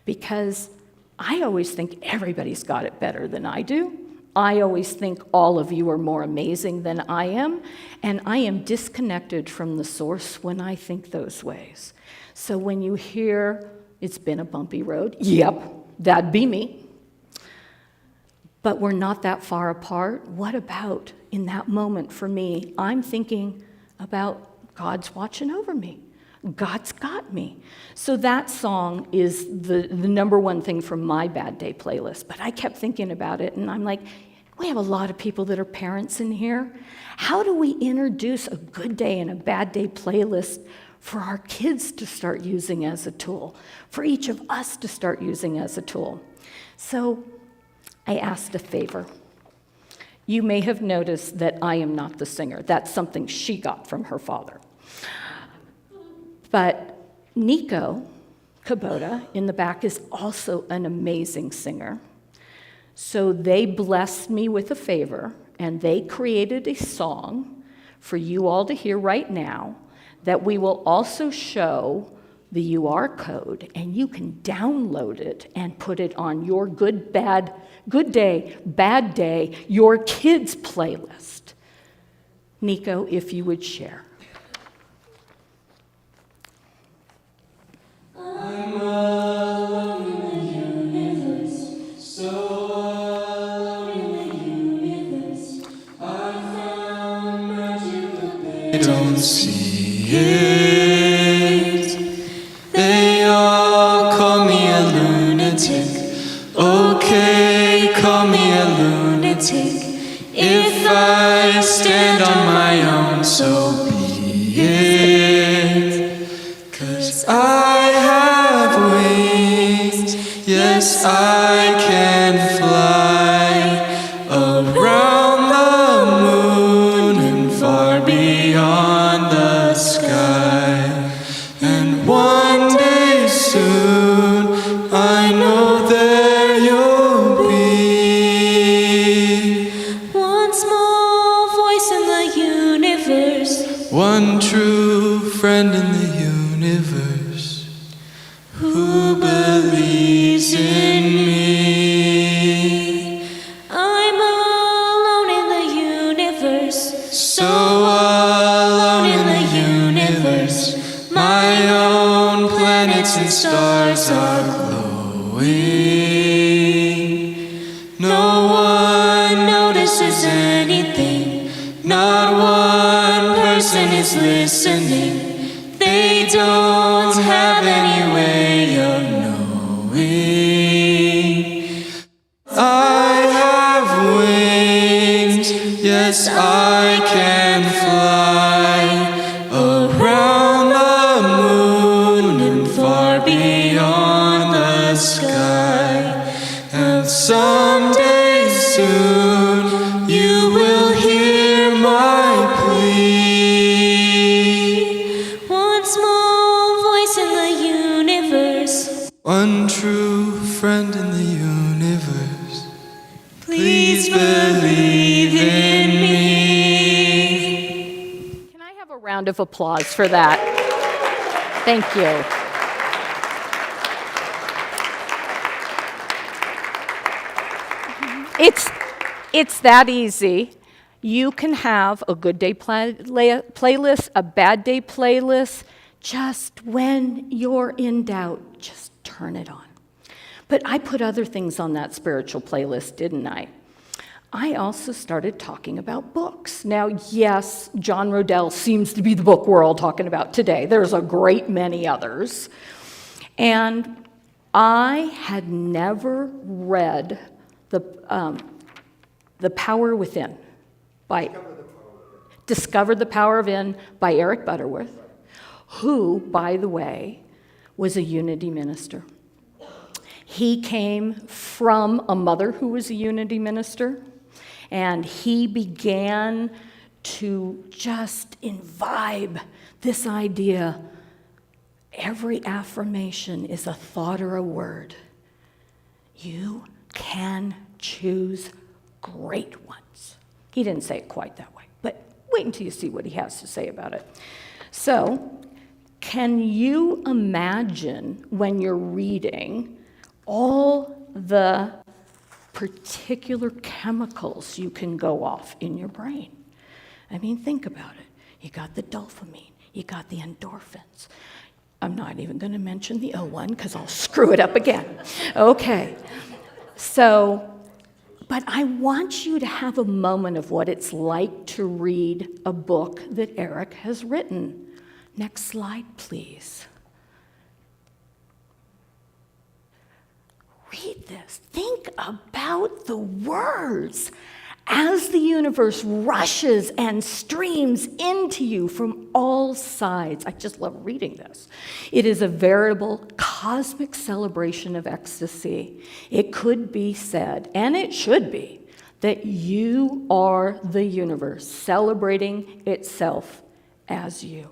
Because I always think everybody's got it better than I do. I always think all of you are more amazing than I am, and I am disconnected from the source when I think those ways. So when you hear, it's been a bumpy road, yep, that'd be me. But we're not that far apart. What about in that moment for me? I'm thinking about God's watching over me. God's got me. So that song is the #1 thing from my bad day playlist. But I kept thinking about it, and I'm like, we have a lot of people that are parents in here. How do we introduce a good day and a bad day playlist for our kids to start using as a tool, for each of us to start using as a tool? So I asked a favor. You may have noticed that I am not the singer. That's something she got from her father. But Nico Kubota in the back is also an amazing singer. So they blessed me with a favor, and they created a song for you all to hear right now that we will also show the UR code, and you can download it and put it on your good day, bad day, your kids' playlist. Nico, if you would share. I'm alone in the universe, so alone in the universe. I found magic, but they don't see it. They all call me a lunatic. Okay, call me a lunatic. If I stand on my own, so be it. 'Cause I have wings, yes, I can fly around the moon and far beyond the sky. And one day soon, I know there you'll be. One small voice in the universe, one true friend in the universe, who believes in me. I'm alone in the universe, so alone in the universe. My own planets and stars are glowing. No one notices anything, not one person is listening. They don't have any way of knowing. I have wings, yes, I can fly around the moon and far beyond the sky. And someday soon you will hear my plea. One small voice in the universe, one true friend in the universe. Please believe in me. Can I have a round of applause for that? Thank you. It's that easy. You can have a good day playlist, a bad day playlist. Just when you're in doubt, just turn it on. But I put other things on that spiritual playlist, didn't I? I also started talking about books. Now, yes, John Rodell seems to be the book we're all talking about today. There's a great many others. And I had never read The Power Within by Discover the Power Within by Eric Butterworth, who, by the way, was a Unity minister. He came from a mother who was a Unity minister, and he began to just imbibe this idea. Every affirmation is a thought or a word. You can choose great ones. He didn't say it quite that way, but wait until you see what he has to say about it. So, can you imagine when you're reading all the particular chemicals you can go off in your brain? I mean, think about it. You got the dopamine, you got the endorphins. I'm not even going to mention the O1 because I'll screw it up again. Okay. So, but I want you to have a moment of what it's like to read a book that Eric has written. Next slide, please. Read this. Think about the words as the universe rushes and streams into you from all sides. I just love reading this. It is a veritable cosmic celebration of ecstasy. It could be said, and it should be, that you are the universe celebrating itself as you.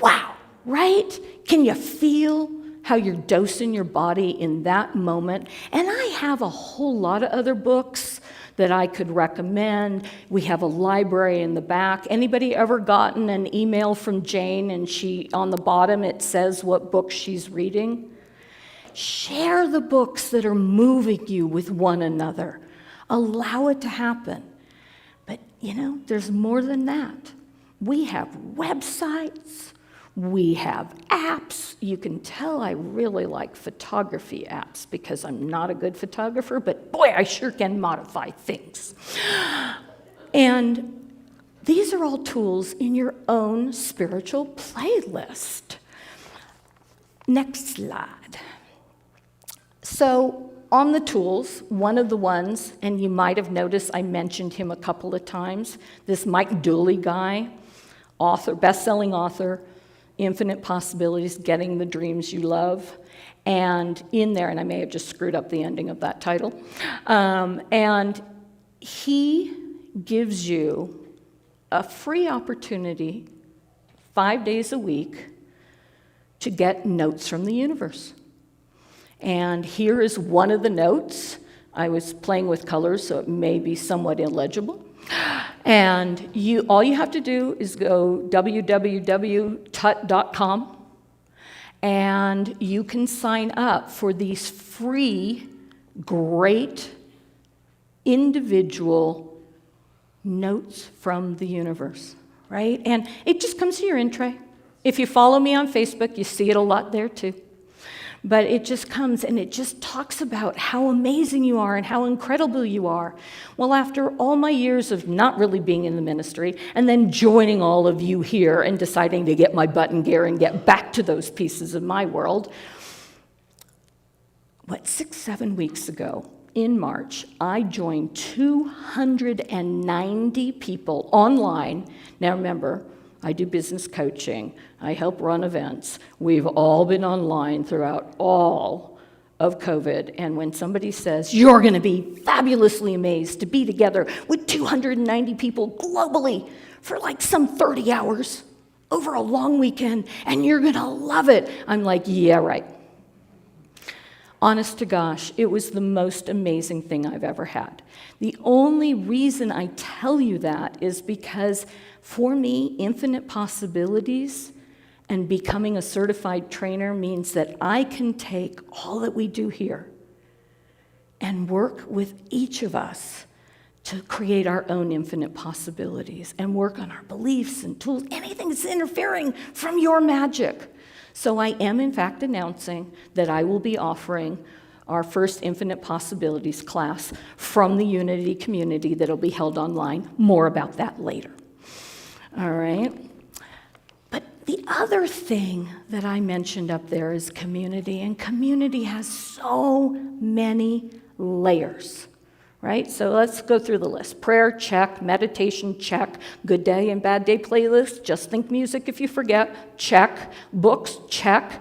Wow, right? Can you feel how you're dosing your body in that moment? And I have a whole lot of other books that I could recommend. We have a library in the back. Anybody ever gotten an email from Jane and on the bottom it says what book she's reading? Share the books that are moving you with one another. Allow it to happen. But there's more than that. We have websites. We have apps. You can tell I really like photography apps because I'm not a good photographer, but boy, I sure can modify things. And these are all tools in your own spiritual playlist. Next slide. So on the tools, one of the ones, and you might have noticed I mentioned him a couple of times, this Mike Dooley guy, author, best-selling author, Infinite Possibilities, Getting the Dreams You Love. And in there, and I may have just screwed up the ending of that title, and he gives you a free opportunity 5 days a week to get notes from the universe. And here is one of the notes. I was playing with colors, so it may be somewhat illegible. And all you have to do is go www.tut.com, and you can sign up for these free, great, individual notes from the universe, right? And it just comes to your in tray. If you follow me on Facebook, you see it a lot there too. But it just comes and it just talks about how amazing you are and how incredible you are. Well, after all my years of not really being in the ministry and then joining all of you here and deciding to get my butt in gear and get back to those pieces of my world, 6-7 weeks ago in March, I joined 290 people online. Now remember, I do business coaching. I help run events. We've all been online throughout all of COVID. And when somebody says, you're going to be fabulously amazed to be together with 290 people globally for some 30 hours over a long weekend, and you're going to love it, I'm like, yeah, right. Honest to gosh, it was the most amazing thing I've ever had. The only reason I tell you that is because for me, Infinite Possibilities and becoming a certified trainer means that I can take all that we do here and work with each of us to create our own infinite possibilities and work on our beliefs and tools, anything that's interfering from your magic. So I am, in fact, announcing that I will be offering our first Infinite Possibilities class from the Unity community that'll be held online. More about that later. All right? But the other thing that I mentioned up there is community, and community has so many layers. Right? So let's go through the list. Prayer, check. Meditation, check. Good day and bad day playlist. Just think music if you forget. Check. Books, check.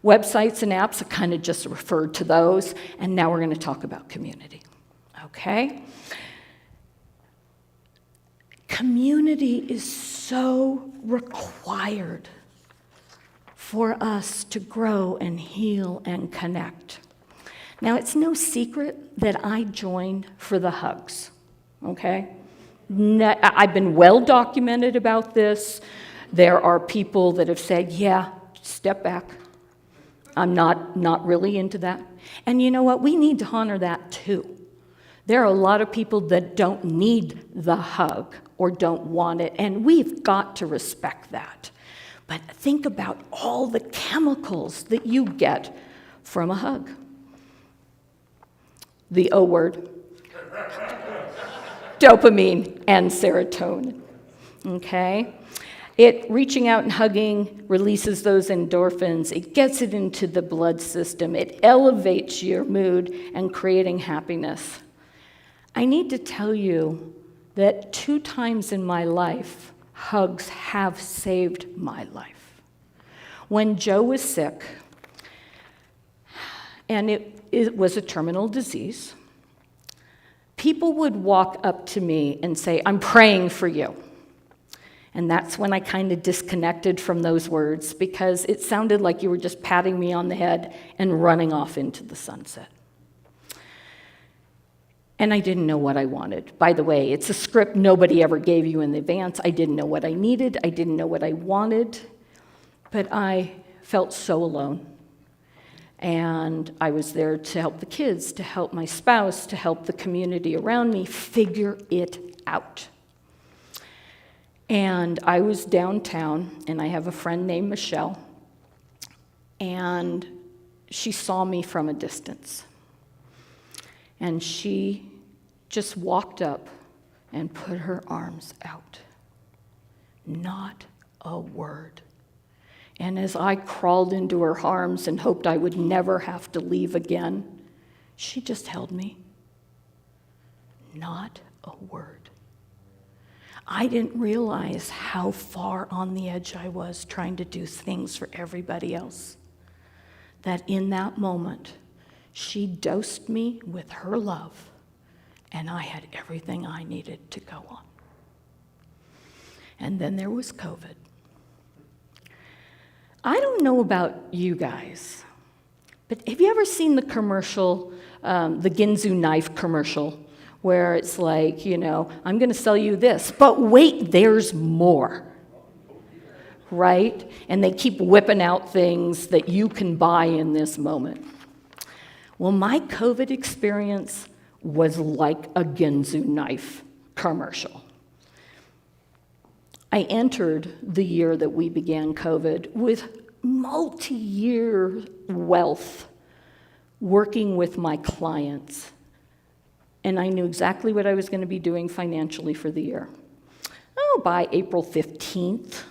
Websites and apps, I kind of just referred to those. And now we're going to talk about community. Okay? Community is so required for us to grow and heal and connect. Now, it's no secret that I joined for the hugs, okay? I've been well documented about this. There are people that have said, yeah, step back. I'm not really into that. And you know what? We need to honor that too. There are a lot of people that don't need the hug or don't want it, and we've got to respect that. But think about all the chemicals that you get from a hug. The O word, dopamine and serotonin, okay? Reaching out and hugging releases those endorphins. It gets it into the blood system. It elevates your mood and creating happiness. I need to tell you that 2 times in my life, hugs have saved my life. When Joe was sick, and it was a terminal disease, people would walk up to me and say, I'm praying for you. And that's when I kind of disconnected from those words because it sounded like you were just patting me on the head and running off into the sunset. And I didn't know what I wanted. By the way, it's a script nobody ever gave you in advance. I didn't know what I needed. I didn't know what I wanted. But I felt so alone. And I was there to help the kids, to help my spouse, to help the community around me figure it out. And I was downtown, and I have a friend named Michelle, and she saw me from a distance. And she just walked up and put her arms out. Not a word. And as I crawled into her arms and hoped I would never have to leave again, she just held me. Not a word. I didn't realize how far on the edge I was trying to do things for everybody else. That in that moment, she dosed me with her love, and I had everything I needed to go on. And then there was COVID. I don't know about you guys, but have you ever seen the commercial, the Ginzu knife commercial, where it's like, you know, I'm going to sell you this, but wait, there's more, right? And they keep whipping out things that you can buy in this moment. Well, my COVID experience was like a Ginzu knife commercial. I entered the year that we began COVID with multi-year wealth working with my clients. And I knew exactly what I was going to be doing financially for the year. Oh, by April 15th,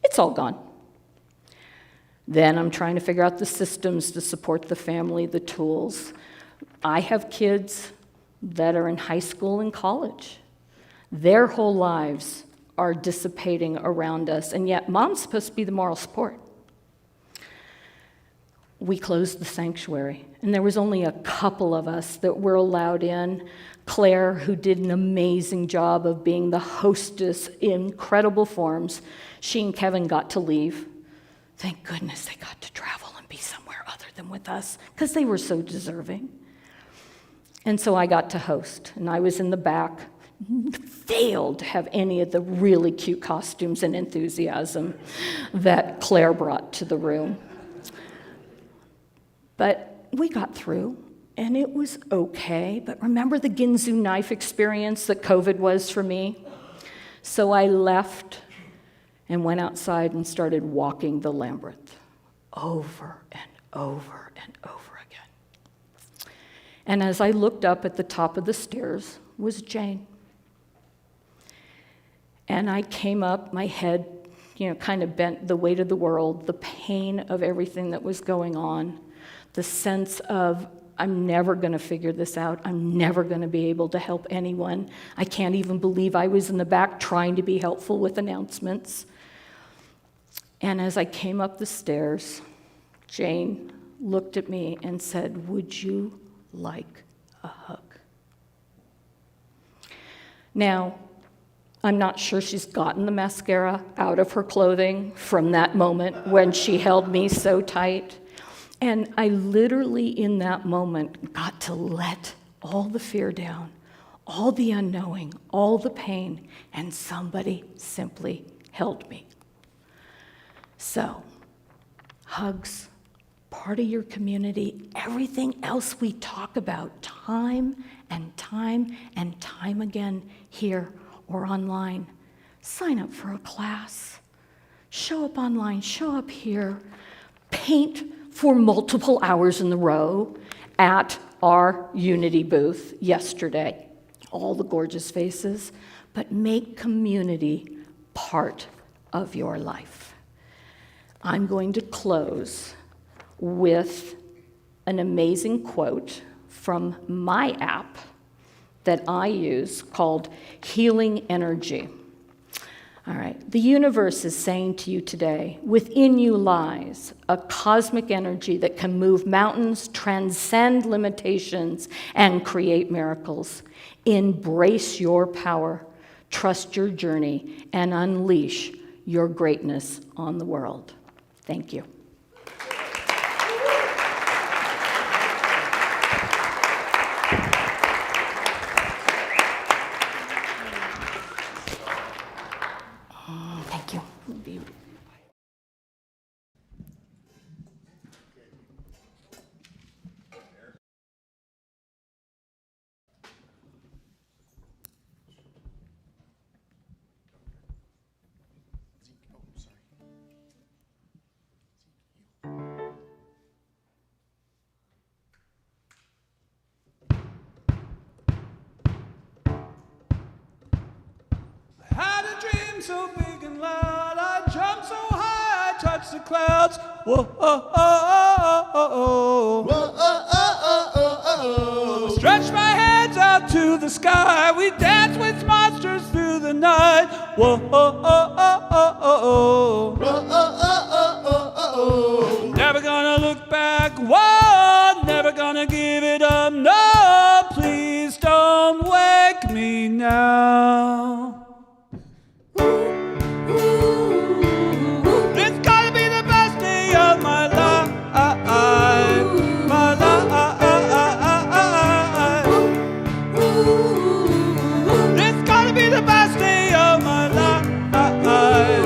it's all gone. Then I'm trying to figure out the systems to support the family, the tools. I have kids that are in high school and college. Their whole lives are dissipating around us, and yet mom's supposed to be the moral support. We closed the sanctuary, and there was only a couple of us that were allowed in. Claire, who did an amazing job of being the hostess in incredible forms, she and Kevin got to leave. Thank goodness they got to travel and be somewhere other than with us, because they were so deserving. And so I got to host, and I was in the back. Failed to have any of the really cute costumes and enthusiasm that Claire brought to the room. But we got through, and it was okay, but remember the Ginzu knife experience that COVID was for me? So I left and went outside and started walking the labyrinth over and over and over again. And as I looked up at the top of the stairs was Jane. And I came up, my head, kind of bent, the weight of the world, the pain of everything that was going on, the sense of, I'm never going to figure this out. I'm never going to be able to help anyone. I can't even believe I was in the back trying to be helpful with announcements. And as I came up the stairs, Jane looked at me and said, "Would you like a hug?" Now, I'm not sure she's gotten the mascara out of her clothing from that moment when she held me so tight. And I literally, in that moment, got to let all the fear down, all the unknowing, all the pain, and somebody simply held me. So, hugs, part of your community, everything else we talk about time and time and time again here or online. Sign up for a class. Show up online, show up here. Paint for multiple hours in a row at our Unity booth yesterday. All the gorgeous faces, but make community part of your life. I'm going to close with an amazing quote from my app that I use called Healing Energy. All right, the universe is saying to you today, within you lies a cosmic energy that can move mountains, transcend limitations, and create miracles. Embrace your power, trust your journey, and unleash your greatness on the world. Thank you. Thank you. Had a dream so big and loud, I jumped so high, I touched the clouds. Whoa, oh, oh, oh, oh, whoa, oh, oh, oh, oh. Stretched my hands out to the sky, we danced with monsters through the night. Whoa, oh, oh, oh, oh, oh, whoa, oh, oh, oh, oh, oh. Never gonna look back, whoa, never gonna give it up, no, please don't wake me now. It's gotta be the best day of my life, my life. It's gotta be the best day of my life, my life.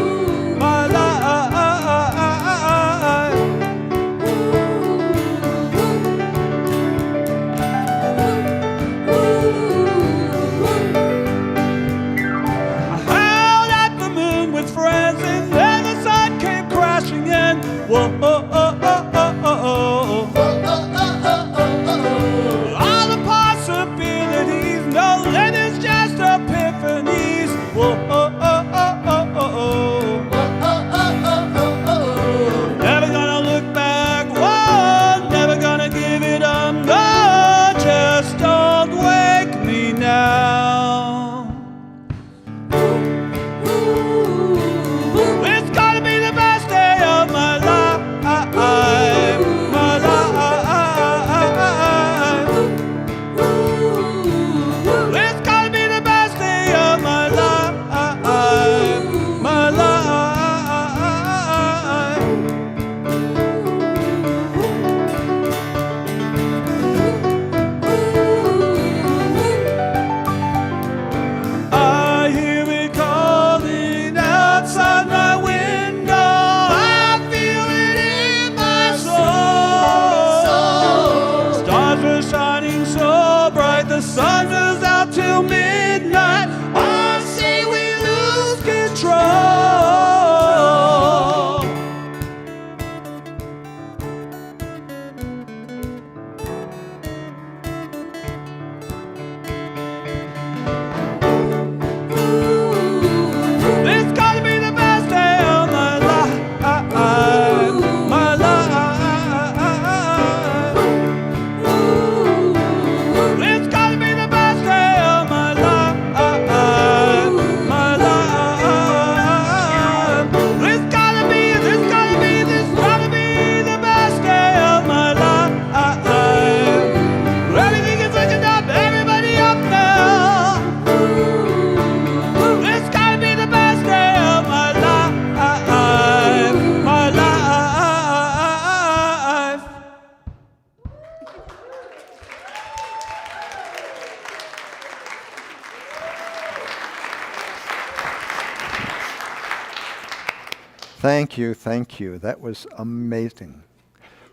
Thank you, thank you. That was amazing.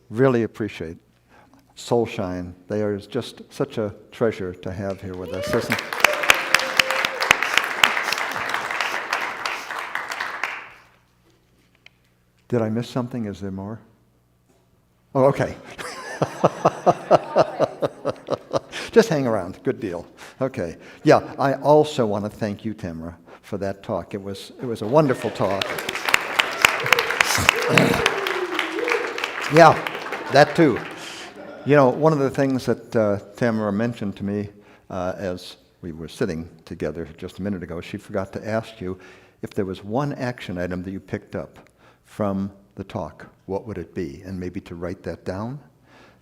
Really appreciate Soulshine. They are just such a treasure to have here with us, isn't it? Did I miss something? Is there more? Oh, okay. Just hang around. Good deal. Okay. Yeah, I also want to thank you, Tamara, for that talk. It was a wonderful talk. Yeah, that too. You know, one of the things that Tamara mentioned to me as we were sitting together just a minute ago, she forgot to ask you if there was one action item that you picked up from the talk, what would it be? And maybe to write that down.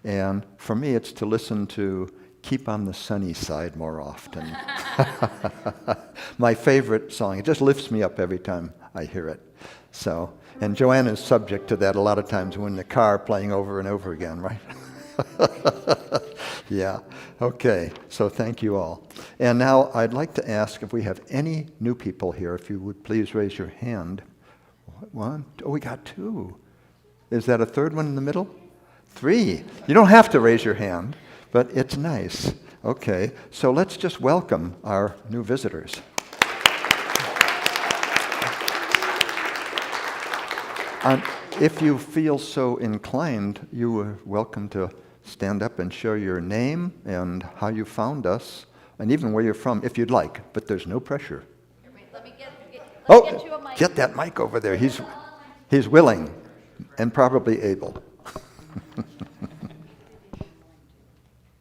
And for me, it's to listen to Keep on the Sunny Side more often. My favorite song. It just lifts me up every time I hear it. So, and Joanna's subject to that a lot of times when in the car playing over and over again, right? Yeah. Okay. So thank you all. And now I'd like to ask if we have any new people here, if you would please raise your hand. One? Oh, we got two. Is that a third one in the middle? Three. You don't have to raise your hand, but it's nice. Okay. So let's just welcome our new visitors. If you feel so inclined, you are welcome to stand up and share your name and how you found us, and even where you're from, if you'd like, but there's no pressure. Let me get you a mic. Get that mic over there. He's willing and probably able.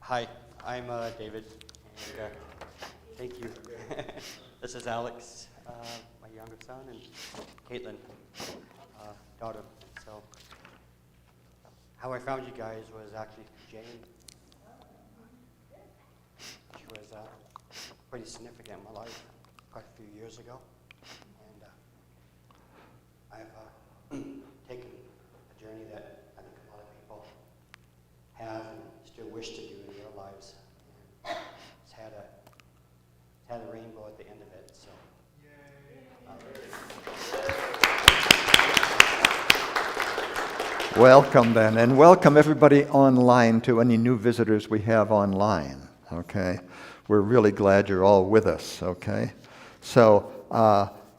Hi, I'm David, and thank you. This is Alex, my younger son, and Caitlin, daughter. So, how I found you guys was actually Jane. She was pretty significant in my life quite a few years ago, and I've taken a journey that I think a lot of people have and still wish to do in their lives. And it's had a rainbow at the end of it. So. Welcome then, and welcome everybody online to any new visitors we have online, okay? We're really glad you're all with us, okay? So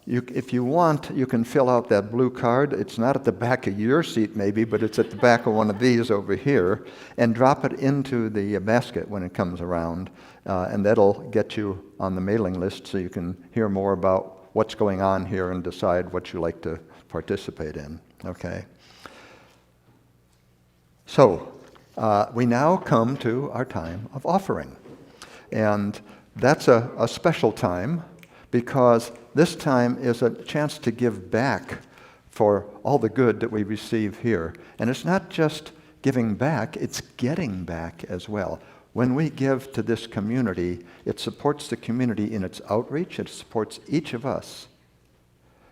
if you want, you can fill out that blue card. It's not at the back of your seat maybe, but it's at the back of one of these over here, and drop it into the basket when it comes around, and that'll get you on the mailing list so you can hear more about what's going on here and decide what you like to participate in, okay? So, we now come to our time of offering. And that's a special time because this time is a chance to give back for all the good that we receive here. And it's not just giving back, it's getting back as well. When we give to this community, it supports the community in its outreach, it supports each of us,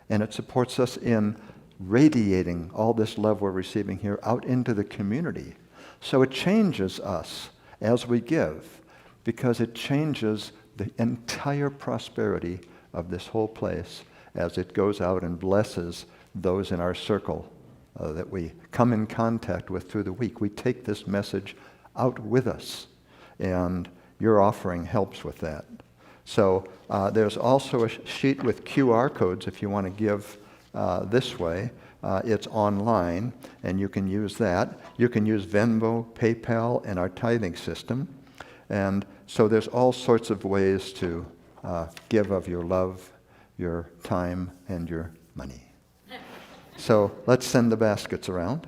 and it supports us in radiating all this love we're receiving here out into the community. So it changes us as we give, because it changes the entire prosperity of this whole place as it goes out and blesses those in our circle that we come in contact with through the week. We take this message out with us, and your offering helps with that. So there's also a sheet with QR codes if you want to give this way. It's online, and you can use that. You can use Venmo, PayPal, and our tithing system. And so there's all sorts of ways to give of your love, your time, and your money. So let's send the baskets around.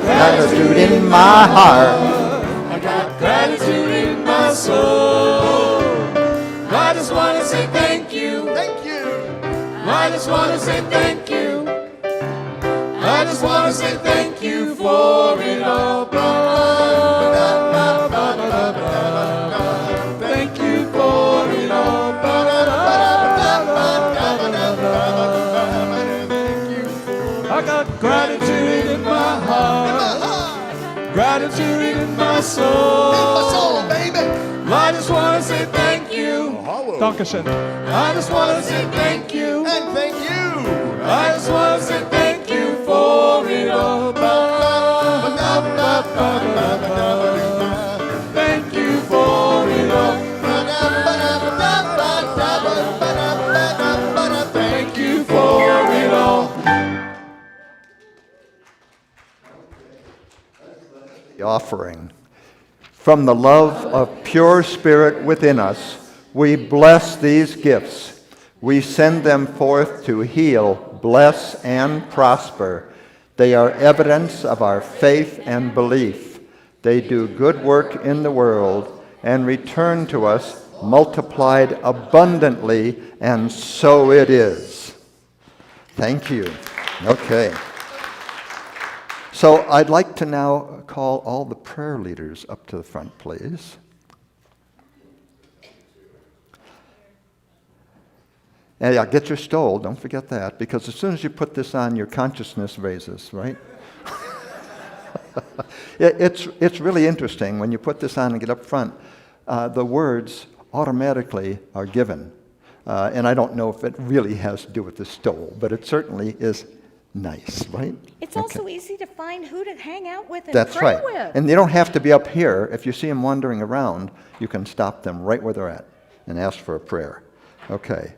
Gratitude in my heart. I got gratitude in my soul. I just want to say thank you. Thank you. I just want to say thank you. I just want to say thank you for it all. Thank you for it all. I got gratitude in my heart. gratitude in my soul. Baby. I just want to say thank you. Dankeschön. I just want to say thank you. And thank you. I just want to say thank you for it all. Thank you for it all. Thank you for it all. The offering. From the love of pure spirit within us, we bless these gifts. We send them forth to heal, bless, and prosper. They are evidence of our faith and belief. They do good work in the world and return to us multiplied abundantly, and so it is. Thank you. Okay. So I'd like to now call all the prayer leaders up to the front, please. And yeah, get your stole, don't forget that, because as soon as you put this on, your consciousness raises, right? It's really interesting when you put this on and get up front. The words automatically are given. And I don't know if it really has to do with the stole, but it certainly is nice, right? It's also easy to find who to hang out with and That's pray right. with. And you don't have to be up here. If you see them wandering around, you can stop them right where they're at and ask for a prayer. Okay.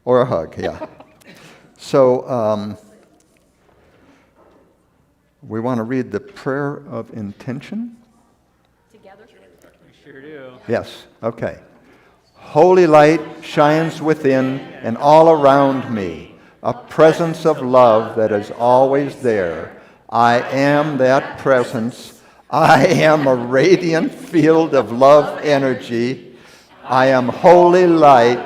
Or a hug, yeah. So we want to read the prayer of intention. Together? We sure do. Yes, okay. Holy light shines within and all around me, a presence of love that is always there. I am that presence. I am a radiant field of love energy. I am holy light.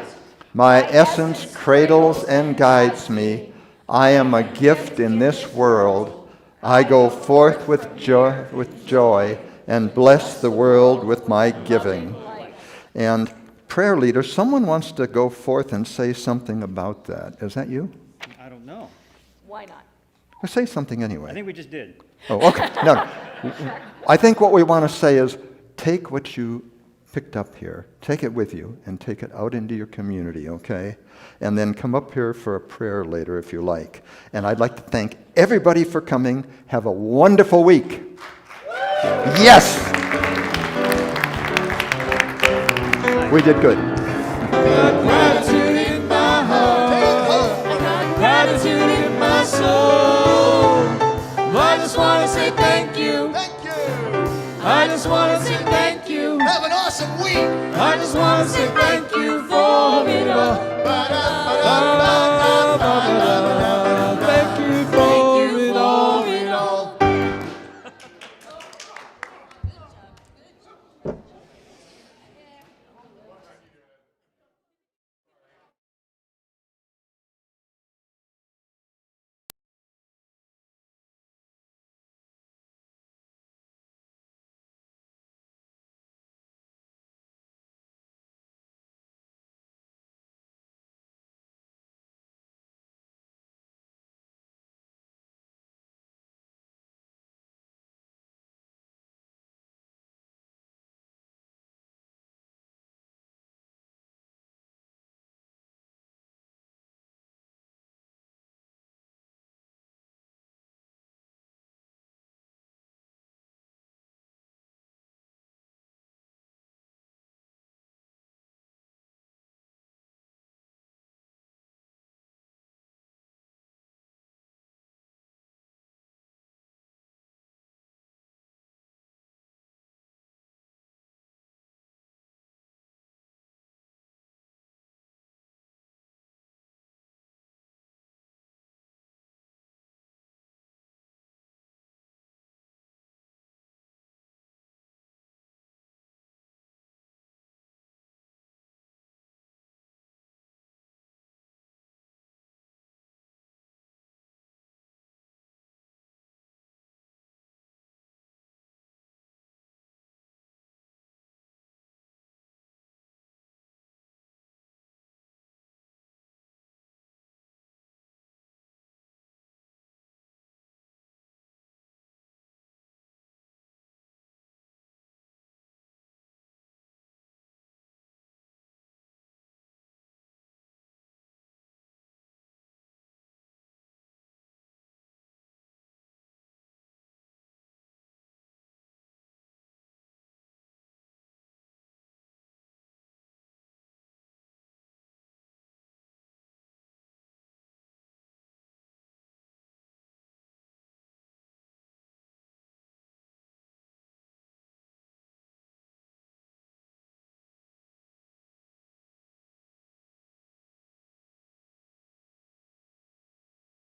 My essence cradles and guides me. I am a gift in this world. I go forth with joy and bless the world with my giving. And prayer leader, someone wants to go forth and say something about that. Is that you? I don't know. Why not? Or say something anyway. I think we just did. Oh, okay. No. I think what we want to say is take what you picked up here, take it with you, and take it out into your community, okay? And then come up here for a prayer later if you like. And I'd like to thank everybody for coming. Have a wonderful week. Yes! We did good. Gratitude in my heart, gratitude in my soul. I just want to say thank you. Thank you. I just want to say thank you. Have an awesome week. I just want to say thank you